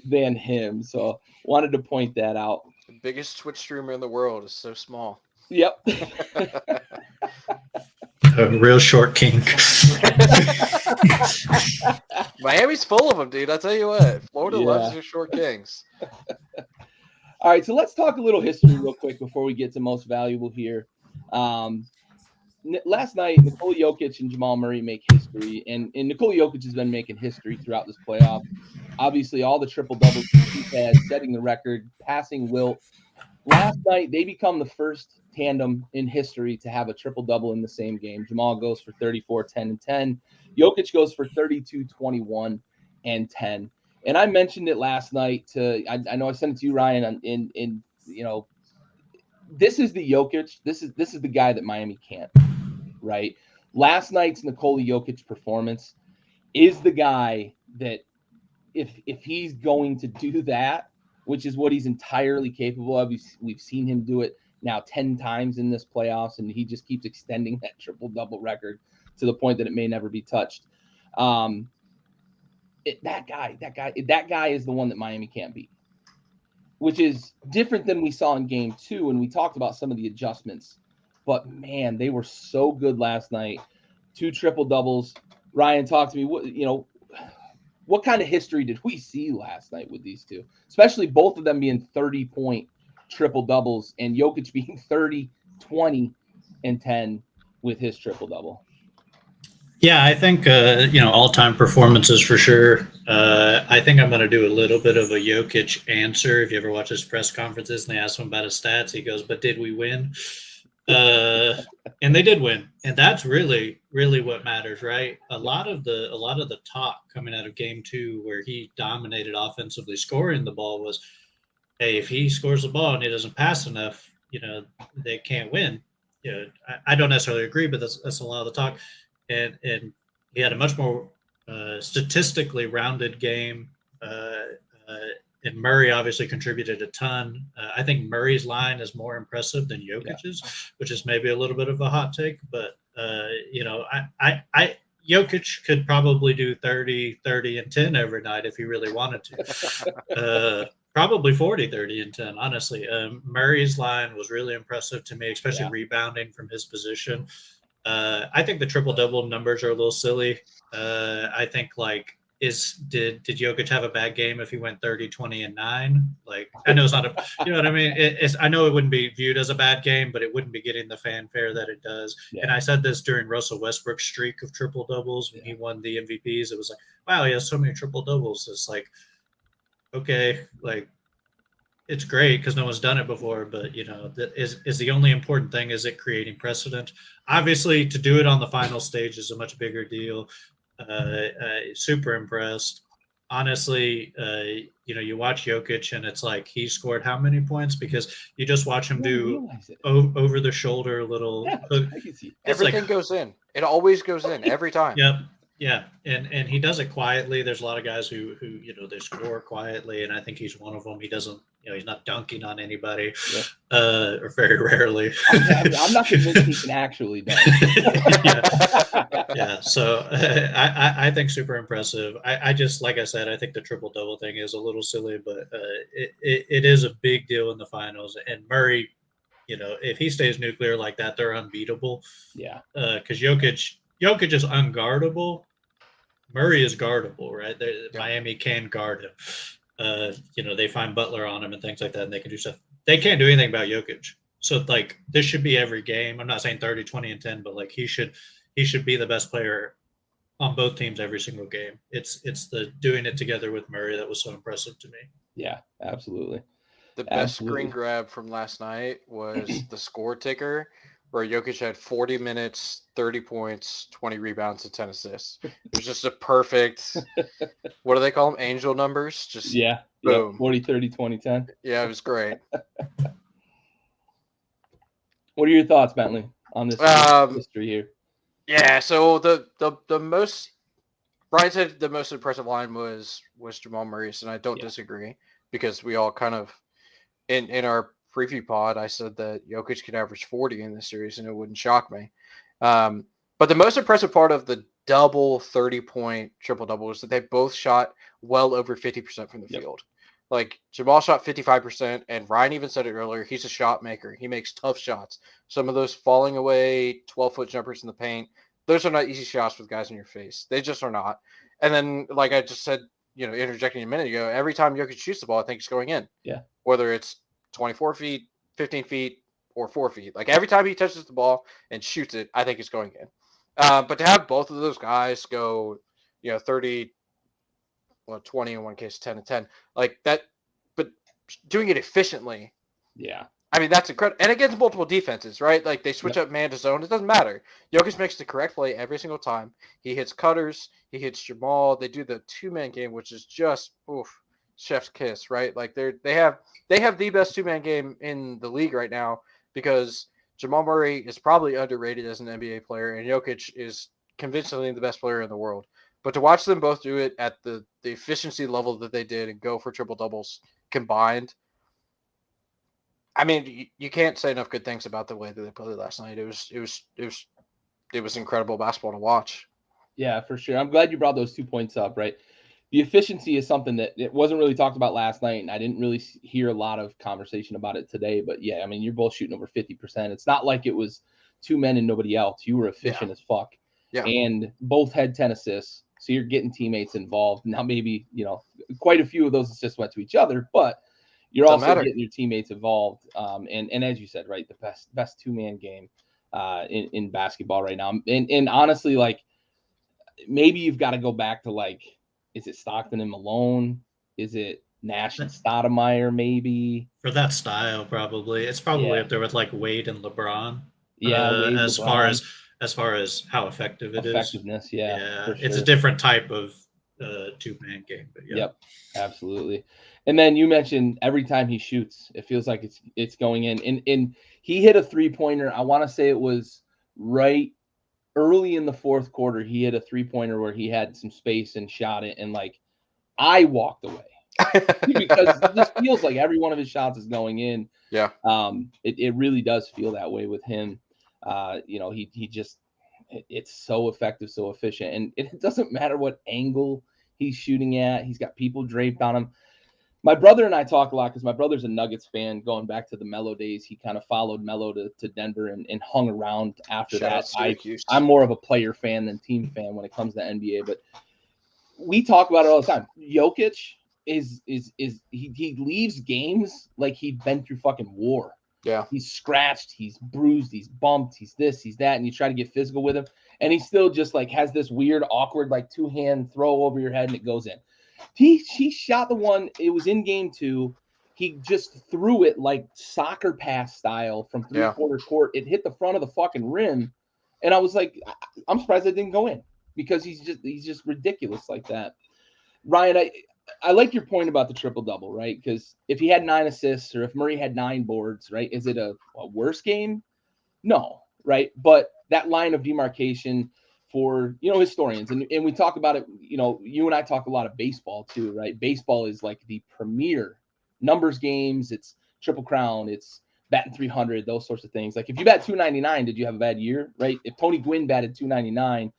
than him, so wanted to point that out. The biggest Twitch streamer in the world is so small. Yep. A real short king. Miami's full of them, dude. I tell you what, Florida loves their short kings. All right, so let's talk a little history real quick before we get to most valuable here. Last night, Nikola Jokic and Jamal Murray make history, and Nikola Jokic has been making history throughout this playoff. Obviously, all the triple doubles he's had, setting the record, passing Wilt. Last night, they become the first tandem in history to have a triple double in the same game. Jamal goes for 34, 10, and 10. Jokic goes for 32, 21, and 10. And I mentioned it last night I know I sent it to you, Ryan, in this is the Jokic. This is the guy that Miami can't, right? Last night's Nikola Jokic performance is the guy that if he's going to do that, which is what he's entirely capable of, we've seen him do it now 10 times in this playoffs, and he just keeps extending that triple-double record to the point that it may never be touched. That guy is the one that Miami can't beat, which is different than we saw in game 2, and we talked about some of the adjustments. But, man, they were so good last night. 2 triple-doubles. Ryan, talk to me. What kind of history did we see last night with these two? Especially both of them being 30-point triple-doubles and Jokic being 30, 20, and 10 with his triple-double. Yeah, I think, all-time performances for sure. I think I'm going to do a little bit of a Jokic answer. If you ever watch his press conferences and they ask him about his stats, he goes, but did we win? And they did win. And that's really, really what matters, right? A lot of the talk coming out of game 2 where he dominated offensively scoring the ball was, hey, if he scores the ball and he doesn't pass enough, they can't win. I don't necessarily agree, but that's a lot of the talk. And he had a much more statistically rounded game. And Murray obviously contributed a ton. I think Murray's line is more impressive than Jokic's, which is maybe a little bit of a hot take. But, Jokic could probably do 30, 30, and 10 every night if he really wanted to. Probably 40, 30, and 10, honestly. Murray's line was really impressive to me, especially rebounding from his position. I think the triple-double numbers are a little silly. I think, did Jokic have a bad game if he went 30, 20, and 9? I know it's not you know what I mean? I know it wouldn't be viewed as a bad game, but it wouldn't be getting the fanfare that it does. Yeah. And I said this during Russell Westbrook's streak of triple-doubles when he won the MVPs. It was like, wow, he has so many triple-doubles. It's like, okay, it's great because no one's done it before, but that is the only important thing. Is it creating precedent? Obviously, to do it on the final stage is a much bigger deal. Super impressed. Honestly, you watch Jokic and it's like he scored how many points because you just watch him do over the shoulder little. Yeah, everything goes in. It always goes in every time. Yep. Yeah, and he does it quietly. There's a lot of guys who they score quietly, and I think he's one of them. He doesn't, he's not dunking on anybody, or very rarely. I'm not convinced he can actually dunk. Yeah. So I think super impressive. I just, like I said, I think the triple double thing is a little silly, but it is a big deal in the finals. And Murray, if he stays nuclear like that, they're unbeatable. Yeah. Because Jokic is unguardable. Murray is guardable, right? Miami can guard him. They find Butler on him and things like that, and they can do stuff. They can't do anything about Jokic. So, this should be every game. I'm not saying 30, 20, and 10, but, he should be the best player on both teams every single game. It's the doing it together with Murray that was so impressive to me. Yeah, absolutely. The best screen grab from last night was the score ticker, where Jokic had 40 minutes, 30 points, 20 rebounds, and 10 assists. It was just a perfect, what do they call them? Angel numbers? Just boom. 40, 30, 20, 10. Yeah, it was great. What are your thoughts, Bentley, on this history here? Yeah, so the most, Brian said the most impressive line was Jamal Murray's, and I don't disagree, because we all kind of, in our preview pod, I said that Jokic could average 40 in this series, and it wouldn't shock me. But the most impressive part of the double 30-point triple-double is that they both shot well over 50% from the field. Jamal shot 55%, and Ryan even said it earlier, he's a shot maker. He makes tough shots. Some of those falling away 12-foot jumpers in the paint, those are not easy shots with guys in your face. They just are not. And then, like I just said, interjecting a minute ago, every time Jokic shoots the ball, I think it's going in. Yeah. Whether it's 24 feet, 15 feet, or 4 feet. Like every time he touches the ball and shoots it, I think it's going in. But to have both of those guys go, 30, 20 in one case, 10 and 10, like that, but doing it efficiently. Yeah. I mean, that's incredible. And against multiple defenses, right? Like they switch up man to zone. It doesn't matter. Jokic makes the correct play every single time. He hits cutters. He hits Jamal. They do the 2-man game, which is just chef's kiss, right? Like they have the best 2-man game in the league right now because Jamal Murray is probably underrated as an NBA player, and Jokic is convincingly the best player in the world. But to watch them both do it at the efficiency level that they did and go for triple doubles combined, I mean, you can't say enough good things about the way that they played last night. It was incredible basketball to watch. Yeah, for sure. I'm glad you brought those 2 points up, right? The efficiency is something that it wasn't really talked about last night, and I didn't really hear a lot of conversation about it today. But yeah, I mean, you're both shooting over 50%. It's not like it was 2 men and nobody else. You were efficient as fuck. Yeah. And both had 10 assists. So you're getting teammates involved. Now, maybe, quite a few of those assists went to each other, but you're also getting your teammates involved. And as you said, right, the best 2-man game in basketball right now. And honestly, like, maybe you've got to go back to, like, is it Stockton and Malone? Is it Nash and Stoudemire maybe? For that style, probably. It's probably up there with, like, Wade and LeBron. Yeah, Wade, as LeBron. Far as how effective it is. Effectiveness, yeah. Sure. It's a different type of 2-man game. But yeah. Yep, absolutely. And then you mentioned every time he shoots, it feels like it's going in. And he hit a 3-pointer. I want to say it was right early in the fourth quarter. He hit a 3-pointer where he had some space and shot it. And, like, I walked away because it just feels like every one of his shots is going in. Yeah. It really does feel that way with him. He just, it's so effective, so efficient. And it doesn't matter what angle he's shooting at. He's got people draped on him. My brother and I talk a lot because my brother's a Nuggets fan going back to the Melo days. He kind of followed Melo to Denver and hung around after that. I'm more of a player fan than team fan when it comes to NBA, but we talk about it all the time. Jokic he leaves games like he'd been through fucking war. Yeah. He's scratched, he's bruised, he's bumped, he's this, he's that, and you try to get physical with him, and he still just, like, has this weird, awkward, like, 2-hand throw over your head and it goes in. He shot the one, it was in game 2. He just threw it like soccer pass style from 3/4 court. It hit the front of the fucking rim. And I was like, I'm surprised it didn't go in because he's just ridiculous like that. Ryan, I like your point about the triple-double, right? Because if he had 9 assists or if Murray had 9 boards, right, is it a worse game? No, right? But that line of demarcation for, historians, and we talk about it, you and I talk a lot of baseball too, right? Baseball is like the premier numbers games. It's Triple Crown. It's batting 300, those sorts of things. Like if you bat 299, did you have a bad year, right? If Tony Gwynn batted 299,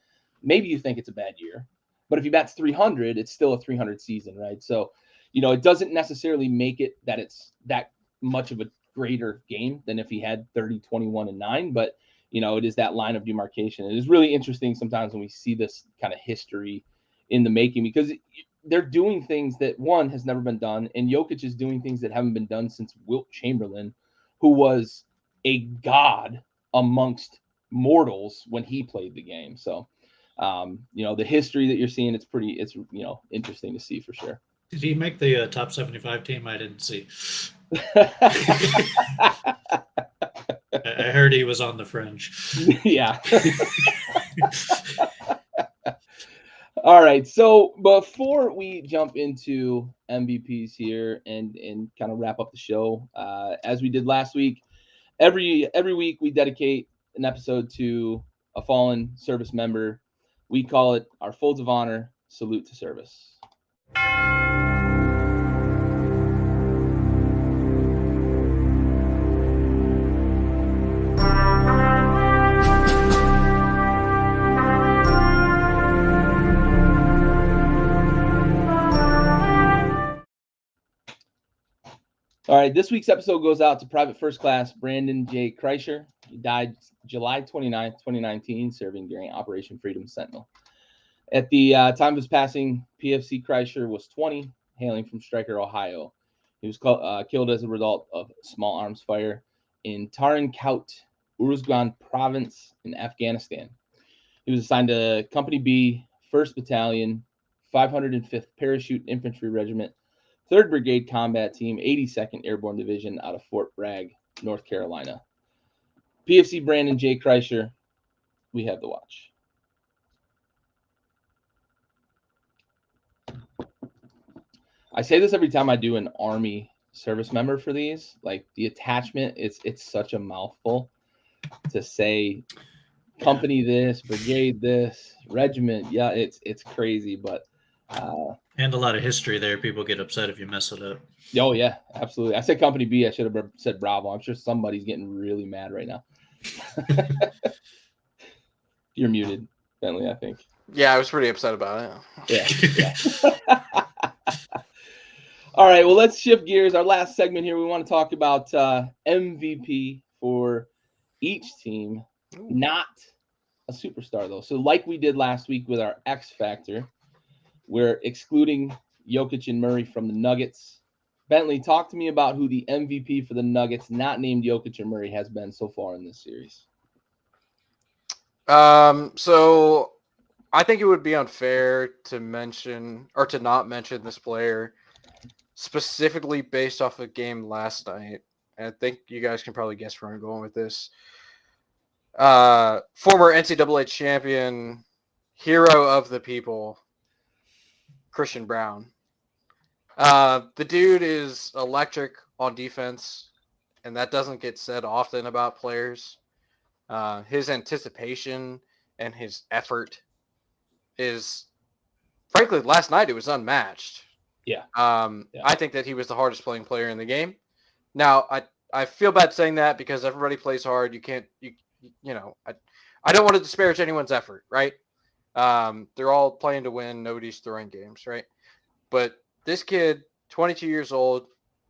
maybe you think it's a bad year. But if he bats 300, it's still a 300 season, right? So, it doesn't necessarily make it that it's that much of a greater game than if he had 30, 21, and 9. But, it is that line of demarcation. It is really interesting sometimes when we see this kind of history in the making because they're doing things that, one, has never been done. And Jokic is doing things that haven't been done since Wilt Chamberlain, who was a god amongst mortals when he played the game. So, the history that you're seeing, it's interesting to see for sure. Did he make the top 75 team? I didn't see. I heard he was on the fringe. Yeah. All right. So before we jump into MVPs here and kind of wrap up the show, as we did last week, every week we dedicate an episode to a fallen service member. We call it our Folds of Honor Salute to Service. All right, this week's episode goes out to Private First Class Brandon J. Kreischer. He died July 29th, 2019, serving during Operation Freedom Sentinel. At the time of his passing, PFC Kreischer was 20, hailing from Stryker, Ohio. He was killed as a result of small arms fire in Tarin-Kaut, Uruzgan province in Afghanistan. He was assigned to Company B, 1st Battalion, 505th Parachute Infantry Regiment, 3rd Brigade Combat Team, 82nd Airborne Division out of Fort Bragg, North Carolina. PFC Brandon J. Kreischer, we have the watch. I say this every time I do an Army service member for these. Like the attachment, it's such a mouthful to say company this, brigade this, regiment. Yeah, it's crazy, but and a lot of history there. People get upset if you mess it up. Oh yeah, absolutely. I said Company B. I should have said Bravo. I'm sure somebody's getting really mad right now. You're muted, Bentley, I think. Yeah, I was pretty upset about it. Yeah. All right, well, let's shift gears. Our last segment here, we want to talk about MVP for each team. Ooh. Not a superstar, though. So like we did last week with our X Factor, we're excluding Jokic and Murray from the Nuggets. Bentley, talk to me about who the MVP for the Nuggets, not named Jokic or Murray, has been so far in this series. So I think it would be unfair to mention or to not mention this player specifically based off a game last night. And I think you guys can probably guess where I'm going with this. Former NCAA champion, hero of the people, Christian Braun. The dude is electric on defense, and that doesn't get said often about players. His anticipation and his effort is, frankly, last night it was unmatched. Yeah. I think that he was the hardest playing player in the game. Now, I feel bad saying that because everybody plays hard. You can't, I don't want to disparage anyone's effort, right? They're all playing to win. Nobody's throwing games, right? But this kid, 22 years old,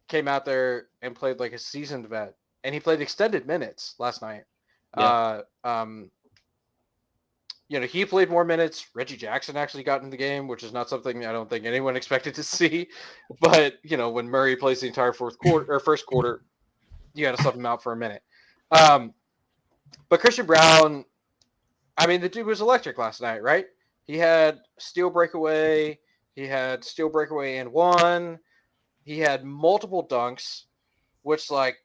came out there and played like a seasoned vet, and he played extended minutes last night. Yeah. He played more minutes. Reggie Jackson actually got in the game, which is not something I don't think anyone expected to see. But, when Murray plays the entire first quarter, you got to sub him out for a minute. But Christian Braun, I mean, the dude was electric last night, right? He had steal breakaway. He had steal breakaway and one. He had multiple dunks, which, like,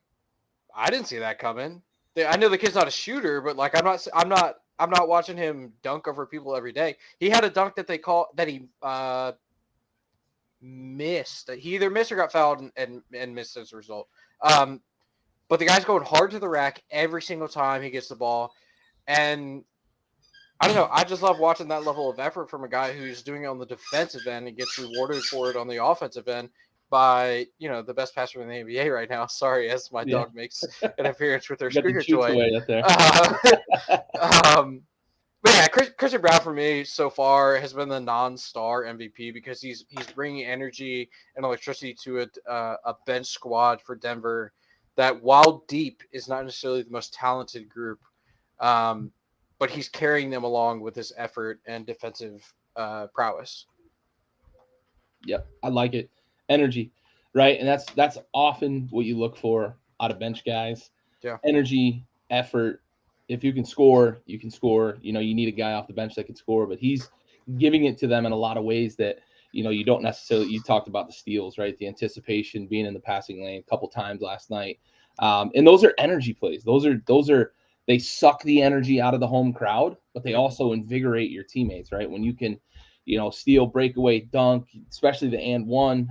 I didn't see that coming. I know the kid's not a shooter, but like, I'm not watching him dunk over people every day. He had a dunk that he missed. He either missed or got fouled and missed as a result. But the guy's going hard to the rack every single time he gets the ball. And I don't know. I just love watching that level of effort from a guy who's doing it on the defensive end and gets rewarded for it on the offensive end by, the best passer in the NBA right now. Sorry, as my dog makes an appearance with their squeaker toy. Up there. But yeah, Christian Braun for me so far has been the non-star MVP because he's bringing energy and electricity to a bench squad for Denver that, while deep, is not necessarily the most talented group, but he's carrying them along with his effort and defensive prowess. Yep, I like it. Energy, right? And that's often what you look for out of bench guys. Yeah, energy, effort. If you can score, you can score. You need a guy off the bench that can score, but he's giving it to them in a lot of ways that, you don't necessarily, you talked about the steals, right? The anticipation, being in the passing lane a couple times last night. And those are energy plays. Those are, they suck the energy out of the home crowd, but they also invigorate your teammates, right? When you can, steal, breakaway, dunk, especially the and one,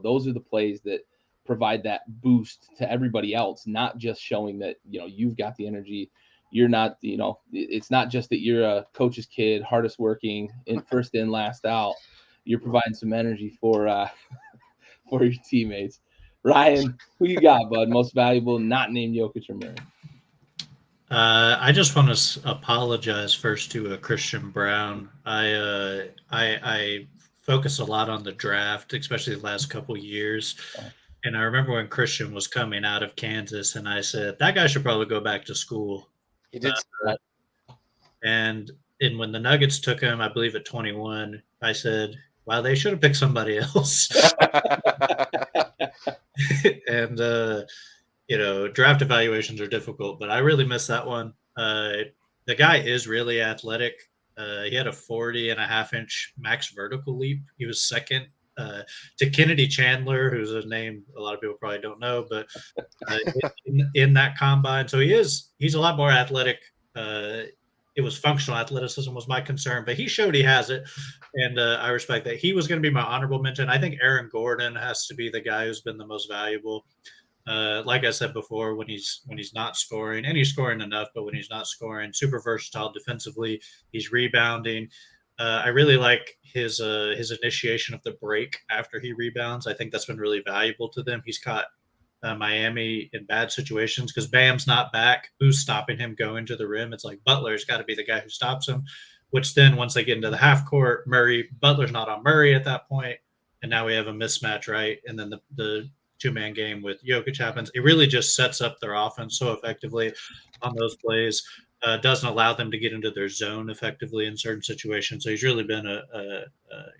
those are the plays that provide that boost to everybody else, not just showing that, you've got the energy. You're not, it's not just that you're a coach's kid, hardest working, first in, last out. You're providing some energy for your teammates. Ryan, who you got, bud? Most valuable, not named Jokic or Murray? I just want to apologize first to Christian Braun. I focus a lot on the draft, especially the last couple years. And I remember when Christian was coming out of Kansas, and I said, that guy should probably go back to school. He did. And when the Nuggets took him, I believe at 21, I said, wow, they should have picked somebody else. And draft evaluations are difficult, but I really missed that one. The guy is really athletic. He had a 40.5-inch max vertical leap. He was second to Kennedy Chandler, who's a name a lot of people probably don't know, but in that combine. So he's a lot more athletic. It was functional athleticism was my concern, but he showed he has it, and I respect that. He was going to be my honorable mention. I think Aaron Gordon has to be the guy who's been the most valuable. Like I said before, when he's not scoring, and he's scoring enough, but when he's not scoring, super versatile defensively. He's rebounding. I really like his initiation of the break after he rebounds. I think that's been really valuable to them. He's caught Miami in bad situations because Bam's not back. Who's stopping him going to the rim? It's like Butler's got to be the guy who stops him. Which then, once they get into the half court, Butler's not on Murray at that point, and now we have a mismatch, right? And then the two-man game with Jokic happens. It really just sets up their offense so effectively on those plays. Doesn't allow them to get into their zone effectively in certain situations. So he's really been a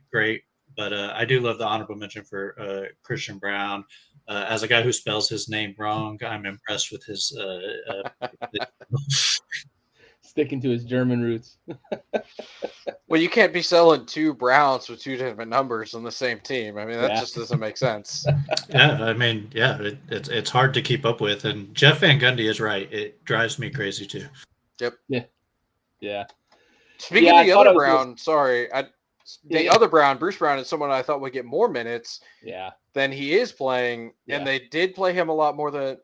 great. But I do love the honorable mention for Christian Braun. As a guy who spells his name wrong, I'm impressed with his sticking to his German roots. Well, you can't be selling two Browns with two different numbers on the same team. I mean, that just doesn't make sense. It's hard to keep up with. And Jeff Van Gundy is right. It drives me crazy too. Yep. Yeah. Speaking of the other Brown, the other Brown, Bruce Brown, is someone I thought would get more minutes than he is playing. Yeah. And they did play him a lot more than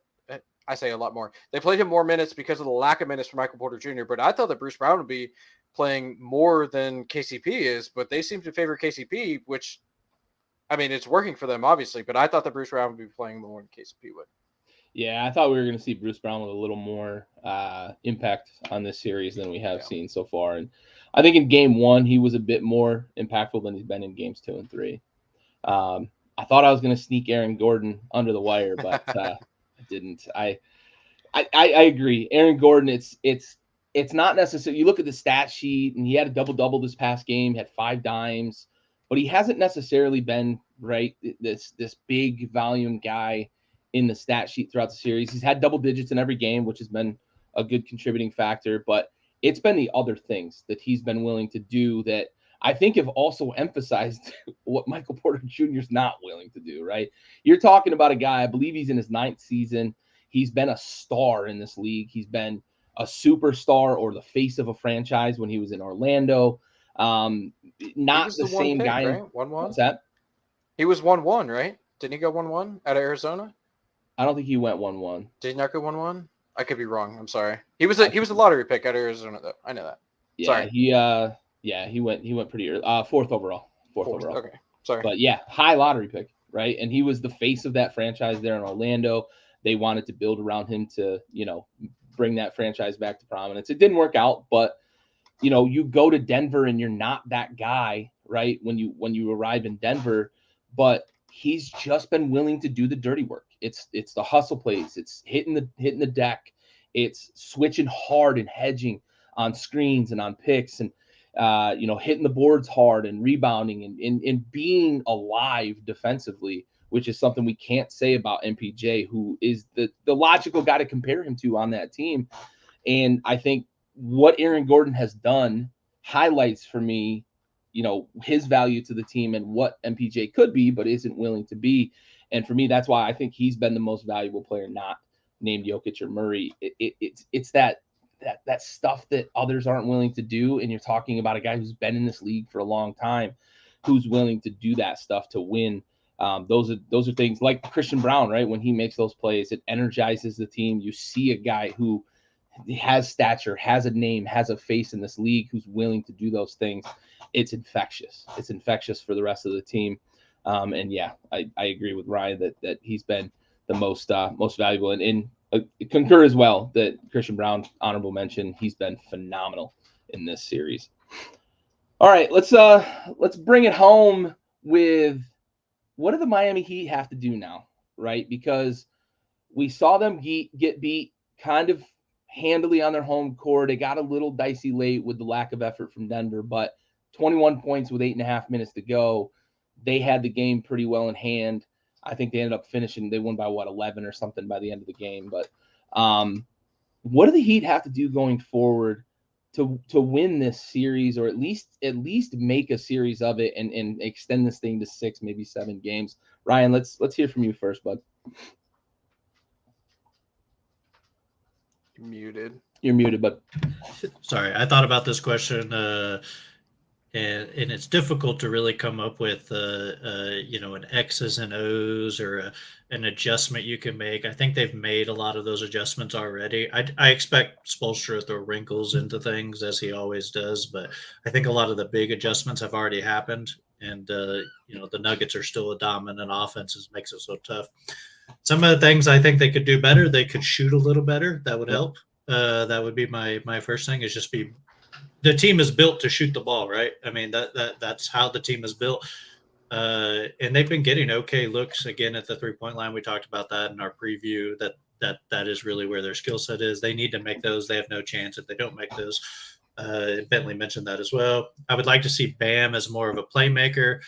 I say a lot more. They played him more minutes because of the lack of minutes for Michael Porter Jr. But I thought that Bruce Brown would be playing more than KCP is, but they seem to favor KCP, which, I mean, it's working for them, obviously, but I thought that Bruce Brown would be playing more than KCP would. Yeah, I thought we were going to see Bruce Brown with a little more impact on this series than we have seen so far. And I think in game one, he was a bit more impactful than he's been in games 2 and 3. I thought I was going to sneak Aaron Gordon under the wire, but I didn't. I agree. Aaron Gordon, it's not necessarily. You look at the stat sheet, and he had a double-double this past game, had 5 dimes, but he hasn't necessarily been this big volume guy in the stat sheet throughout the series. He's had double digits in every game, which has been a good contributing factor, but it's been the other things that he's been willing to do that I think have also emphasized what Michael Porter Jr. is not willing to do, right? You're talking about a guy, I believe he's in his 9th season. He's been a star in this league. He's been a superstar or the face of a franchise when he was in Orlando. Not the same pick, guy. Right? 1-1? What's that? He was 1-1, right? Didn't he go 1-1 out of Arizona? I don't think he went 1-1. Did he not go 1-1? I could be wrong. I'm sorry. He was a lottery pick out of Arizona, though. I know that. Yeah, sorry. He went pretty early. 4th overall. Fourth overall. Okay. Sorry. But yeah, high lottery pick, right? And he was the face of that franchise there in Orlando. They wanted to build around him to, bring that franchise back to prominence. It didn't work out, but you go to Denver and you're not that guy, right? When you arrive in Denver, but he's just been willing to do the dirty work. It's the hustle plays. It's hitting the deck. It's switching hard and hedging on screens and on picks and hitting the boards hard and rebounding and being alive defensively, which is something we can't say about MPJ, who is the logical guy to compare him to on that team. And I think what Aaron Gordon has done highlights for me, his value to the team and what MPJ could be, but isn't willing to be. And for me, that's why I think he's been the most valuable player, not named Jokic or Murray. It's that stuff that others aren't willing to do. And you're talking about a guy who's been in this league for a long time, who's willing to do that stuff to win. Those are things like Christian Braun, right? When he makes those plays, it energizes the team. You see a guy who has stature, has a name, has a face in this league, who's willing to do those things. It's infectious. It's infectious for the rest of the team. And yeah, I agree with Ryan that he's been the most valuable and concur as well that Christian Braun, honorable mention, he's been phenomenal in this series. All right, let's bring it home with what do the Miami Heat have to do now, right? Because we saw them get beat kind of handily on their home court. It got a little dicey late with the lack of effort from Denver, but 21 points with 8.5 minutes to go. They had the game pretty well in hand. I think they ended up finishing. They won by 11 or something by the end of the game. But what do the Heat have to do going forward to win this series, or at least make a series of it and extend this thing to 6, maybe 7 games? Ryan, let's hear from you first, bud. You're muted, bud. Sorry, I thought about this question, and it's difficult to really come up with, an X's and O's or an adjustment you can make. I think they've made a lot of those adjustments already. I expect Spoelstra to throw wrinkles into things as he always does, but I think a lot of the big adjustments have already happened, and the Nuggets are still a dominant offense, which makes it so tough. Some of the things I think they could do better, they could shoot a little better. That would help. That would be my first thing, is just the team is built to shoot the ball, right? I mean, that's how the team is built. And they've been getting okay looks again at the 3-point line. We talked about that in our preview, that is really where their skill set is. They need to make those. They have no chance if they don't make those. Bentley mentioned that as well. I would like to see Bam as more of a playmaker,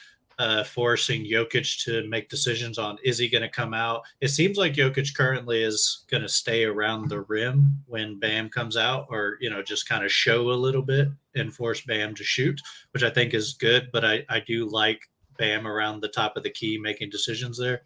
forcing Jokic to make decisions on, is he going to come out? It seems like Jokic currently is going to stay around the rim when Bam comes out, or, just kind of show a little bit and force Bam to shoot, which I think is good. But I do like Bam around the top of the key making decisions there.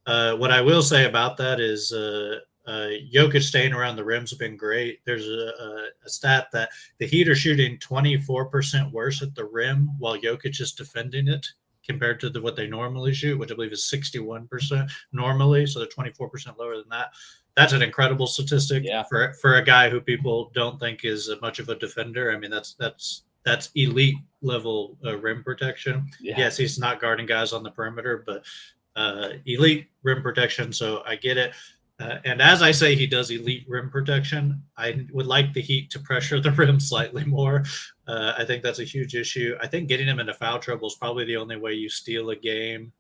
What I will say about that is Jokic staying around the rims have been great. There's a stat that the Heat are shooting 24% worse at the rim while Jokic is defending it, compared to what they normally shoot, which I believe is 61% normally. So they're 24% lower than that. That's an incredible statistic for a guy who people don't think is much of a defender. I mean, that's elite level rim protection. Yeah. Yes, he's not guarding guys on the perimeter, but elite rim protection. So I get it. And as I say, he does elite rim protection. I would like the Heat to pressure the rim slightly more. I think that's a huge issue. I think getting him into foul trouble is probably the only way you steal a game,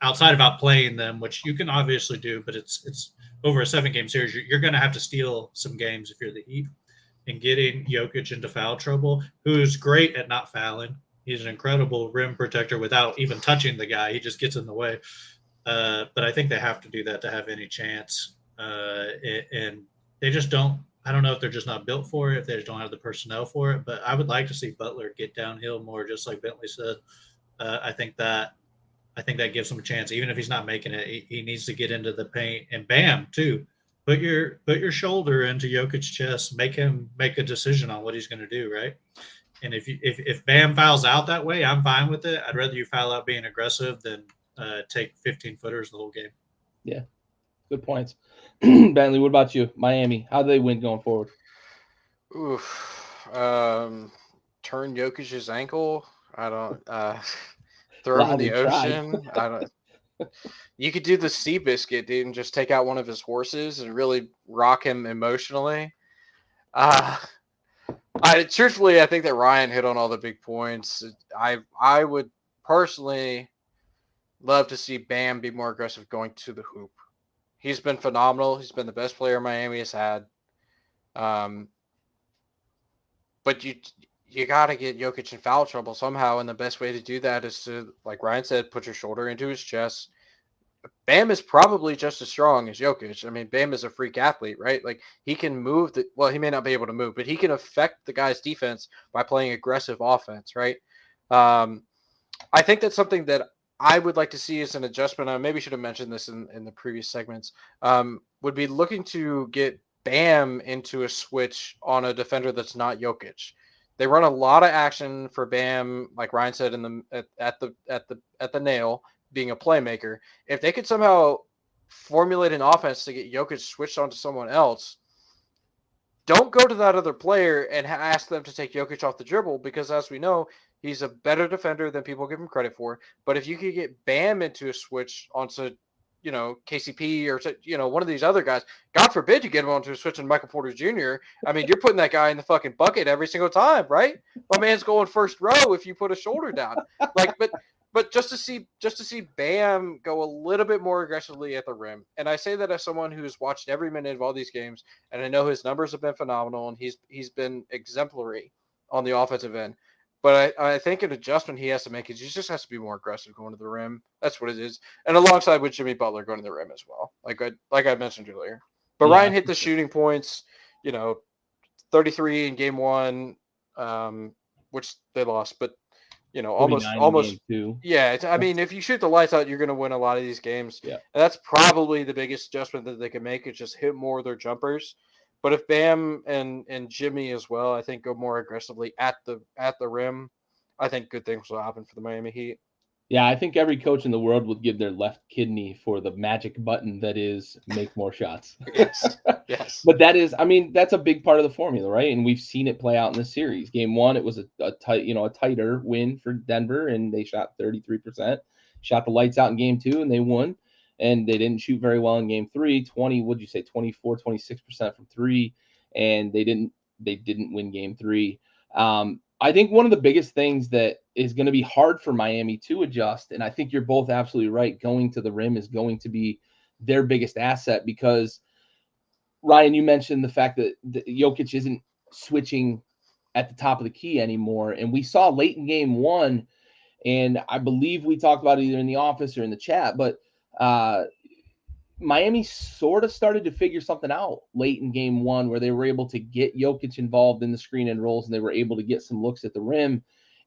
outside of outplaying them, which you can obviously do, but it's over a 7-game series. You're going to have to steal some games if you're the Heat. And getting Jokic into foul trouble, who's great at not fouling. He's an incredible rim protector without even touching the guy. He just gets in the way. But I think they have to do that to have any chance. And they just don't. I don't know if they're just not built for it, if they just don't have the personnel for it. But I would like to see Butler get downhill more, just like Bentley said. I think that gives him a chance. Even if he's not making it, he needs to get into the paint. And Bam, too. Put your shoulder into Jokic's chest. Make him make a decision on what he's going to do, right? And if Bam fouls out that way, I'm fine with it. I'd rather you foul out being aggressive than take 15-footers the whole game. Yeah, good points. Bentley, what about you? Miami, how do they win going forward? Turn Jokic's ankle. I don't throw him in the ocean. I don't. You could do the Seabiscuit, dude, and just take out one of his horses and really rock him emotionally. Truthfully, I think that Ryan hit on all the big points. I would personally love to see Bam be more aggressive going to the hoop. He's been phenomenal. He's been the best player Miami has had. But you got to get Jokic in foul trouble somehow, and the best way to do that is to, like Ryan said, put your shoulder into his chest. Bam is probably just as strong as Jokic. I mean, Bam is a freak athlete, right? Like, he can move he may not be able to move, but he can affect the guy's defense by playing aggressive offense, right? I think that's something that I would like to see as an adjustment. I maybe should have mentioned this in the previous segments. Would be looking to get Bam into a switch on a defender that's not Jokic. They run a lot of action for Bam, like Ryan said, at the nail, being a playmaker. If they could somehow formulate an offense to get Jokic switched onto someone else, don't go to that other player and ask them to take Jokic off the dribble, because as we know, he's a better defender than people give him credit for. But if you could get Bam into a switch onto, KCP or, one of these other guys, God forbid you get him onto a switch on Michael Porter Jr. I mean, you're putting that guy in the fucking bucket every single time, right? My man's going first row if you put a shoulder down. But just to see Bam go a little bit more aggressively at the rim. And I say that as someone who's watched every minute of all these games, and I know his numbers have been phenomenal, and he's been exemplary on the offensive end. But I think an adjustment he has to make is he just has to be more aggressive going to the rim. That's what it is. And alongside with Jimmy Butler going to the rim as well, like I mentioned earlier. But Yeah, Ryan hit the shooting points, 33 in game 1, which they lost, but almost 49 in game 2. Yeah, I mean, if you shoot the lights out, you're going to win a lot of these games. Yeah. And that's probably the biggest adjustment that they can make is just hit more of their jumpers. But if Bam and Jimmy as well, I think go more aggressively at the rim, I think good things will happen for the Miami Heat. Yeah, I think every coach in the world would give their left kidney for the magic button that is make more shots. Yes. But that's a big part of the formula, right? And we've seen it play out in this series. Game 1, it was a tighter win for Denver, and they shot 33%. Shot the lights out in game 2, and they won. And they didn't shoot very well in game 3. 24, 26% from 3, and they didn't win game 3. I think one of the biggest things that is going to be hard for Miami to adjust, and I think you're both absolutely right, going to the rim is going to be their biggest asset, because Ryan, you mentioned the fact that Jokic isn't switching at the top of the key anymore. And we saw late in game 1, and I believe we talked about it either in the office or in the chat, but Miami sort of started to figure something out late in game 1 where they were able to get Jokic involved in the screen and rolls, and they were able to get some looks at the rim.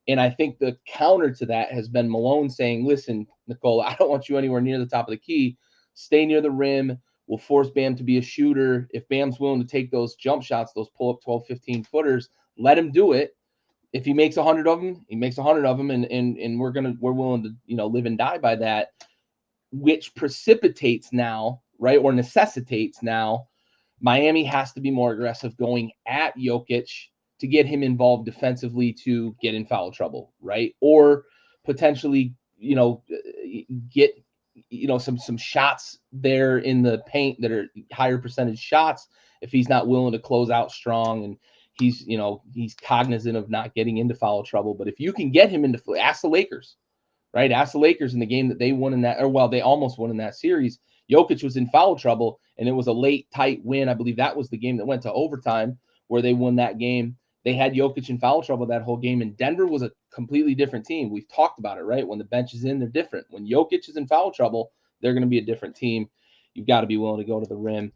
And I think the counter to that has been Malone saying, listen, Nikola, I don't want you anywhere near the top of the key. Stay near the rim. We'll force Bam to be a shooter. If Bam's willing to take those jump shots, those pull-up 12, 15-footers, let him do it. If he makes 100 of them, he makes 100 of them, and we're willing to live and die by that, which precipitates now, right, or necessitates now, Miami has to be more aggressive going at Jokic to get him involved defensively to get in foul trouble, right? Or potentially, get some shots there in the paint that are higher percentage shots if he's not willing to close out strong and he's cognizant of not getting into foul trouble. But if you can get him into, ask the Lakers, right? Ask the Lakers in the game that they won in that, they almost won in that series. Jokic was in foul trouble, and it was a late, tight win. I believe that was the game that went to overtime where they won that game. They had Jokic in foul trouble that whole game, and Denver was a completely different team. We've talked about it, right? When the bench is in, they're different. When Jokic is in foul trouble, they're going to be a different team. You've got to be willing to go to the rim.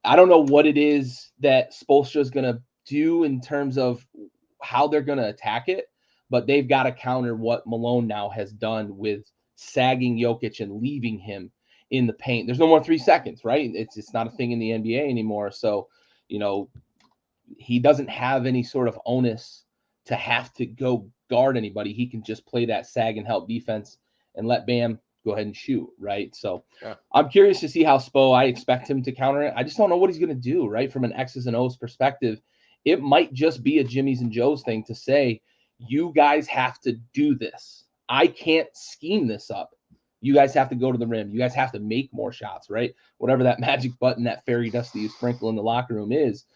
I don't know what it is that Spoelstra is going to do in terms of how they're going to attack it, but they've got to counter what Malone now has done with sagging Jokic and leaving him in the paint. There's no more 3 seconds, right? It's not a thing in the NBA anymore. So, he doesn't have any sort of onus to have to go guard anybody. He can just play that sag and help defense and let Bam go ahead and shoot, right? So yeah. I'm curious to see how I expect him to counter it. I just don't know what he's going to do, right? From an X's and O's perspective, it might just be a Jimmy's and Joe's thing to say, you guys have to do this. I can't scheme this up. You guys have to go to the rim. You guys have to make more shots, right? Whatever that magic button, that fairy dust that you sprinkle in the locker room is,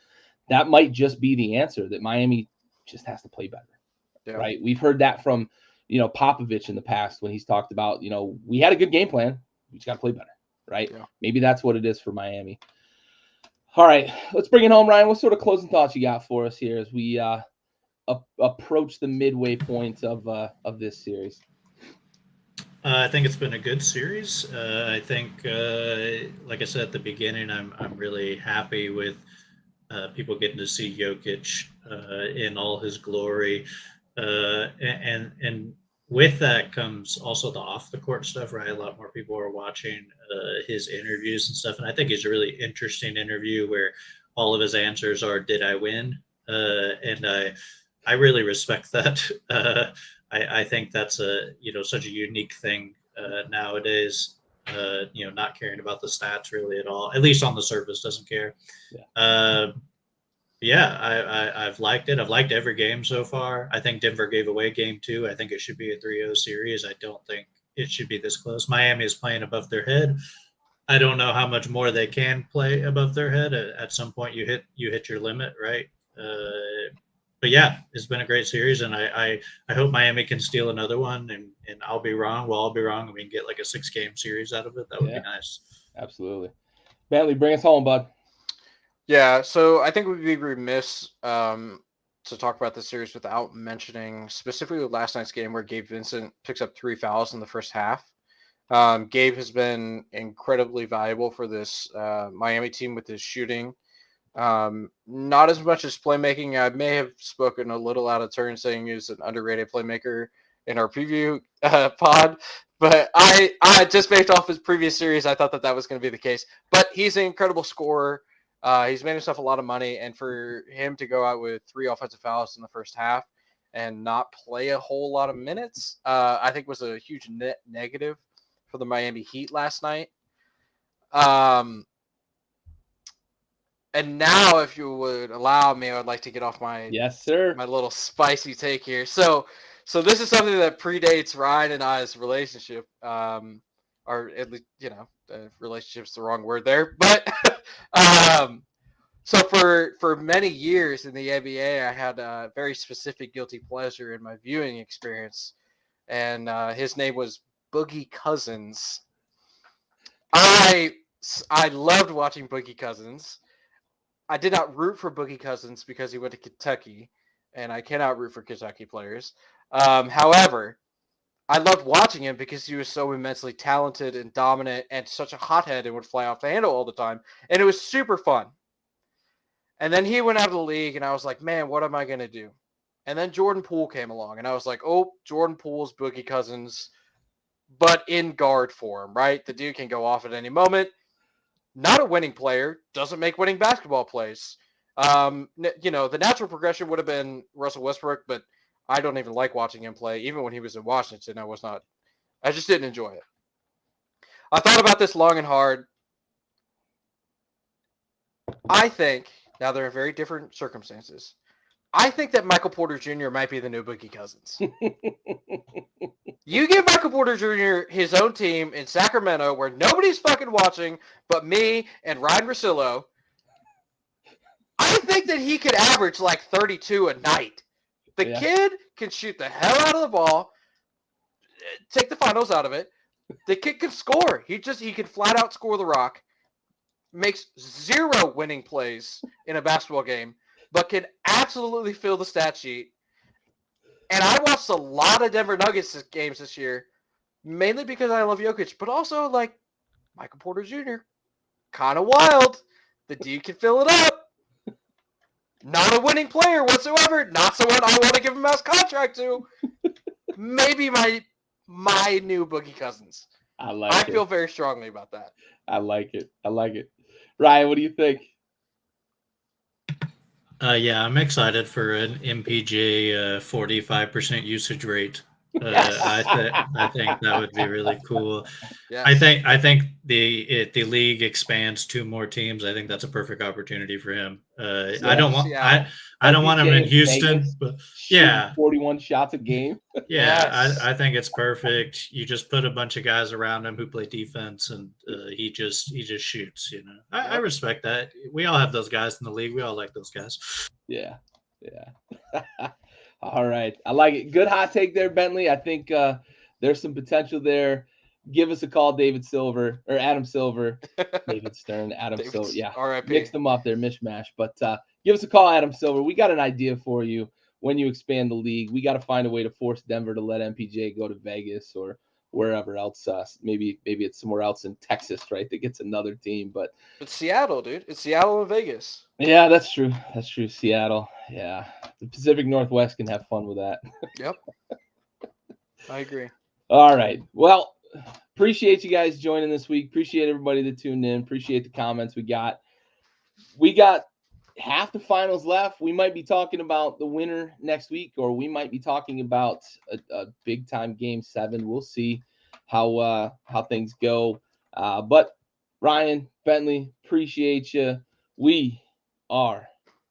that might just be the answer, that Miami just has to play better, right? We've heard that from, Popovich in the past when he's talked about, we had a good game plan. We just got to play better, right? Yeah. Maybe that's what it is for Miami. All right, let's bring it home, Ryan. What sort of closing thoughts you got for us here as we approach the midway point of this series? I think it's been a good series. I think, like I said at the beginning, I'm really happy with people getting to see Jokic in all his glory, and with that comes also the off the court stuff, right? A lot more people are watching his interviews and stuff, and I think it's a really interesting interview where all of his answers are, "Did I win?" And I really respect that. I think that's such a unique thing nowadays. Not caring about the stats really at all, at least on the surface, doesn't care. I've liked it. I've liked every game so far. I think Denver gave away game 2. I think it should be a 3-0 series. I don't think it should be this close. Miami is playing above their head. I don't know how much more they can play above their head. At some point you hit your limit, right? But yeah, it's been a great series, and I hope Miami can steal another one, and I'll be wrong. We'll all be wrong, and we can get like a 6-game series out of it. That would be nice. Absolutely. Bentley, bring us home, bud. Yeah, so I think we'd be remiss to talk about this series without mentioning specifically last night's game where Gabe Vincent picks up 3 fouls in the first half. Gabe has been incredibly valuable for this Miami team with his shooting. Not as much as playmaking. I may have spoken a little out of turn saying he's an underrated playmaker in our preview pod, but I just based off his previous series, I thought that was going to be the case. But he's an incredible scorer. He's made himself a lot of money, and for him to go out with 3 offensive fouls in the first half and not play a whole lot of minutes, I think was a huge net negative for the Miami Heat last night. And now, if you would allow me, I would like to get off my my little spicy take here. So this is something that predates Ryan and I's relationship, or at least relationship's the wrong word there, but so for many years in the NBA, I had a very specific guilty pleasure in my viewing experience, and his name was Boogie Cousins. I loved watching Boogie Cousins. I did not root for Boogie Cousins because he went to Kentucky, and I cannot root for Kentucky players. However, I loved watching him because he was so immensely talented and dominant and such a hothead and would fly off the handle all the time. And it was super fun. And then he went out of the league, and I was like, man, what am I going to do? And then Jordan Poole came along, and I was like, oh, Jordan Poole's Boogie Cousins, but in guard form, right? The dude can go off at any moment. Not a winning player, doesn't make winning basketball plays. The natural progression would have been Russell Westbrook, but I don't even like watching him play. Even when he was in Washington, I just didn't enjoy it. I thought about this long and hard. I think, now they're in very different circumstances, I think that Michael Porter Jr. might be the new Boogie Cousins. You give Michael Porter Jr. his own team in Sacramento where nobody's fucking watching but me and Ryan Russillo. I think that he could average like 32 a night. The kid can shoot the hell out of the ball, take the finals out of it. The kid can score. He can flat out score the rock, makes 0 winning plays in a basketball game, but can absolutely fill the stat sheet. And I watched a lot of Denver Nuggets games this year, mainly because I love Jokic, but also like Michael Porter Jr. Kind of wild. The dude can fill it up. Not a winning player whatsoever. Not someone I want to give a mass contract to. Maybe my new Boogie Cousins. I feel very strongly about that. I like it. Ryan, what do you think? Yeah, I'm excited for an MPJ 45% usage rate. Yes. I think that would be really cool. Yes. I think the league expands 2 more teams. I think that's a perfect opportunity for him. I don't want him in Houston, Vegas, but yeah, 41 shots a game. Yeah, Yes. I think it's perfect. You just put a bunch of guys around him who play defense, and he just shoots. I respect that. We all have those guys in the league. We all like those guys. Yeah. All right, I like it. Good hot take there, Bentley. I think there's some potential there. Give us a call, Adam Silver, David Stern, Adam Silver. Yeah, RIP. Mixed them up there, mishmash. But give us a call, Adam Silver. We got an idea for you when you expand the league. We got to find a way to force Denver to let MPJ go to Vegas or wherever else. Maybe it's somewhere else in Texas, right? That gets another team. But it's Seattle, dude. It's Seattle and Vegas. Yeah, that's true. Seattle. Yeah, the Pacific Northwest can have fun with that. Yep. I agree. All right. Well, appreciate you guys joining this week. Appreciate everybody that tuned in. Appreciate the comments we got. We got half the finals left. We might be talking about the winner next week, or we might be talking about a big time game 7. We'll see how things go. But Ryan, Bentley, appreciate you. We are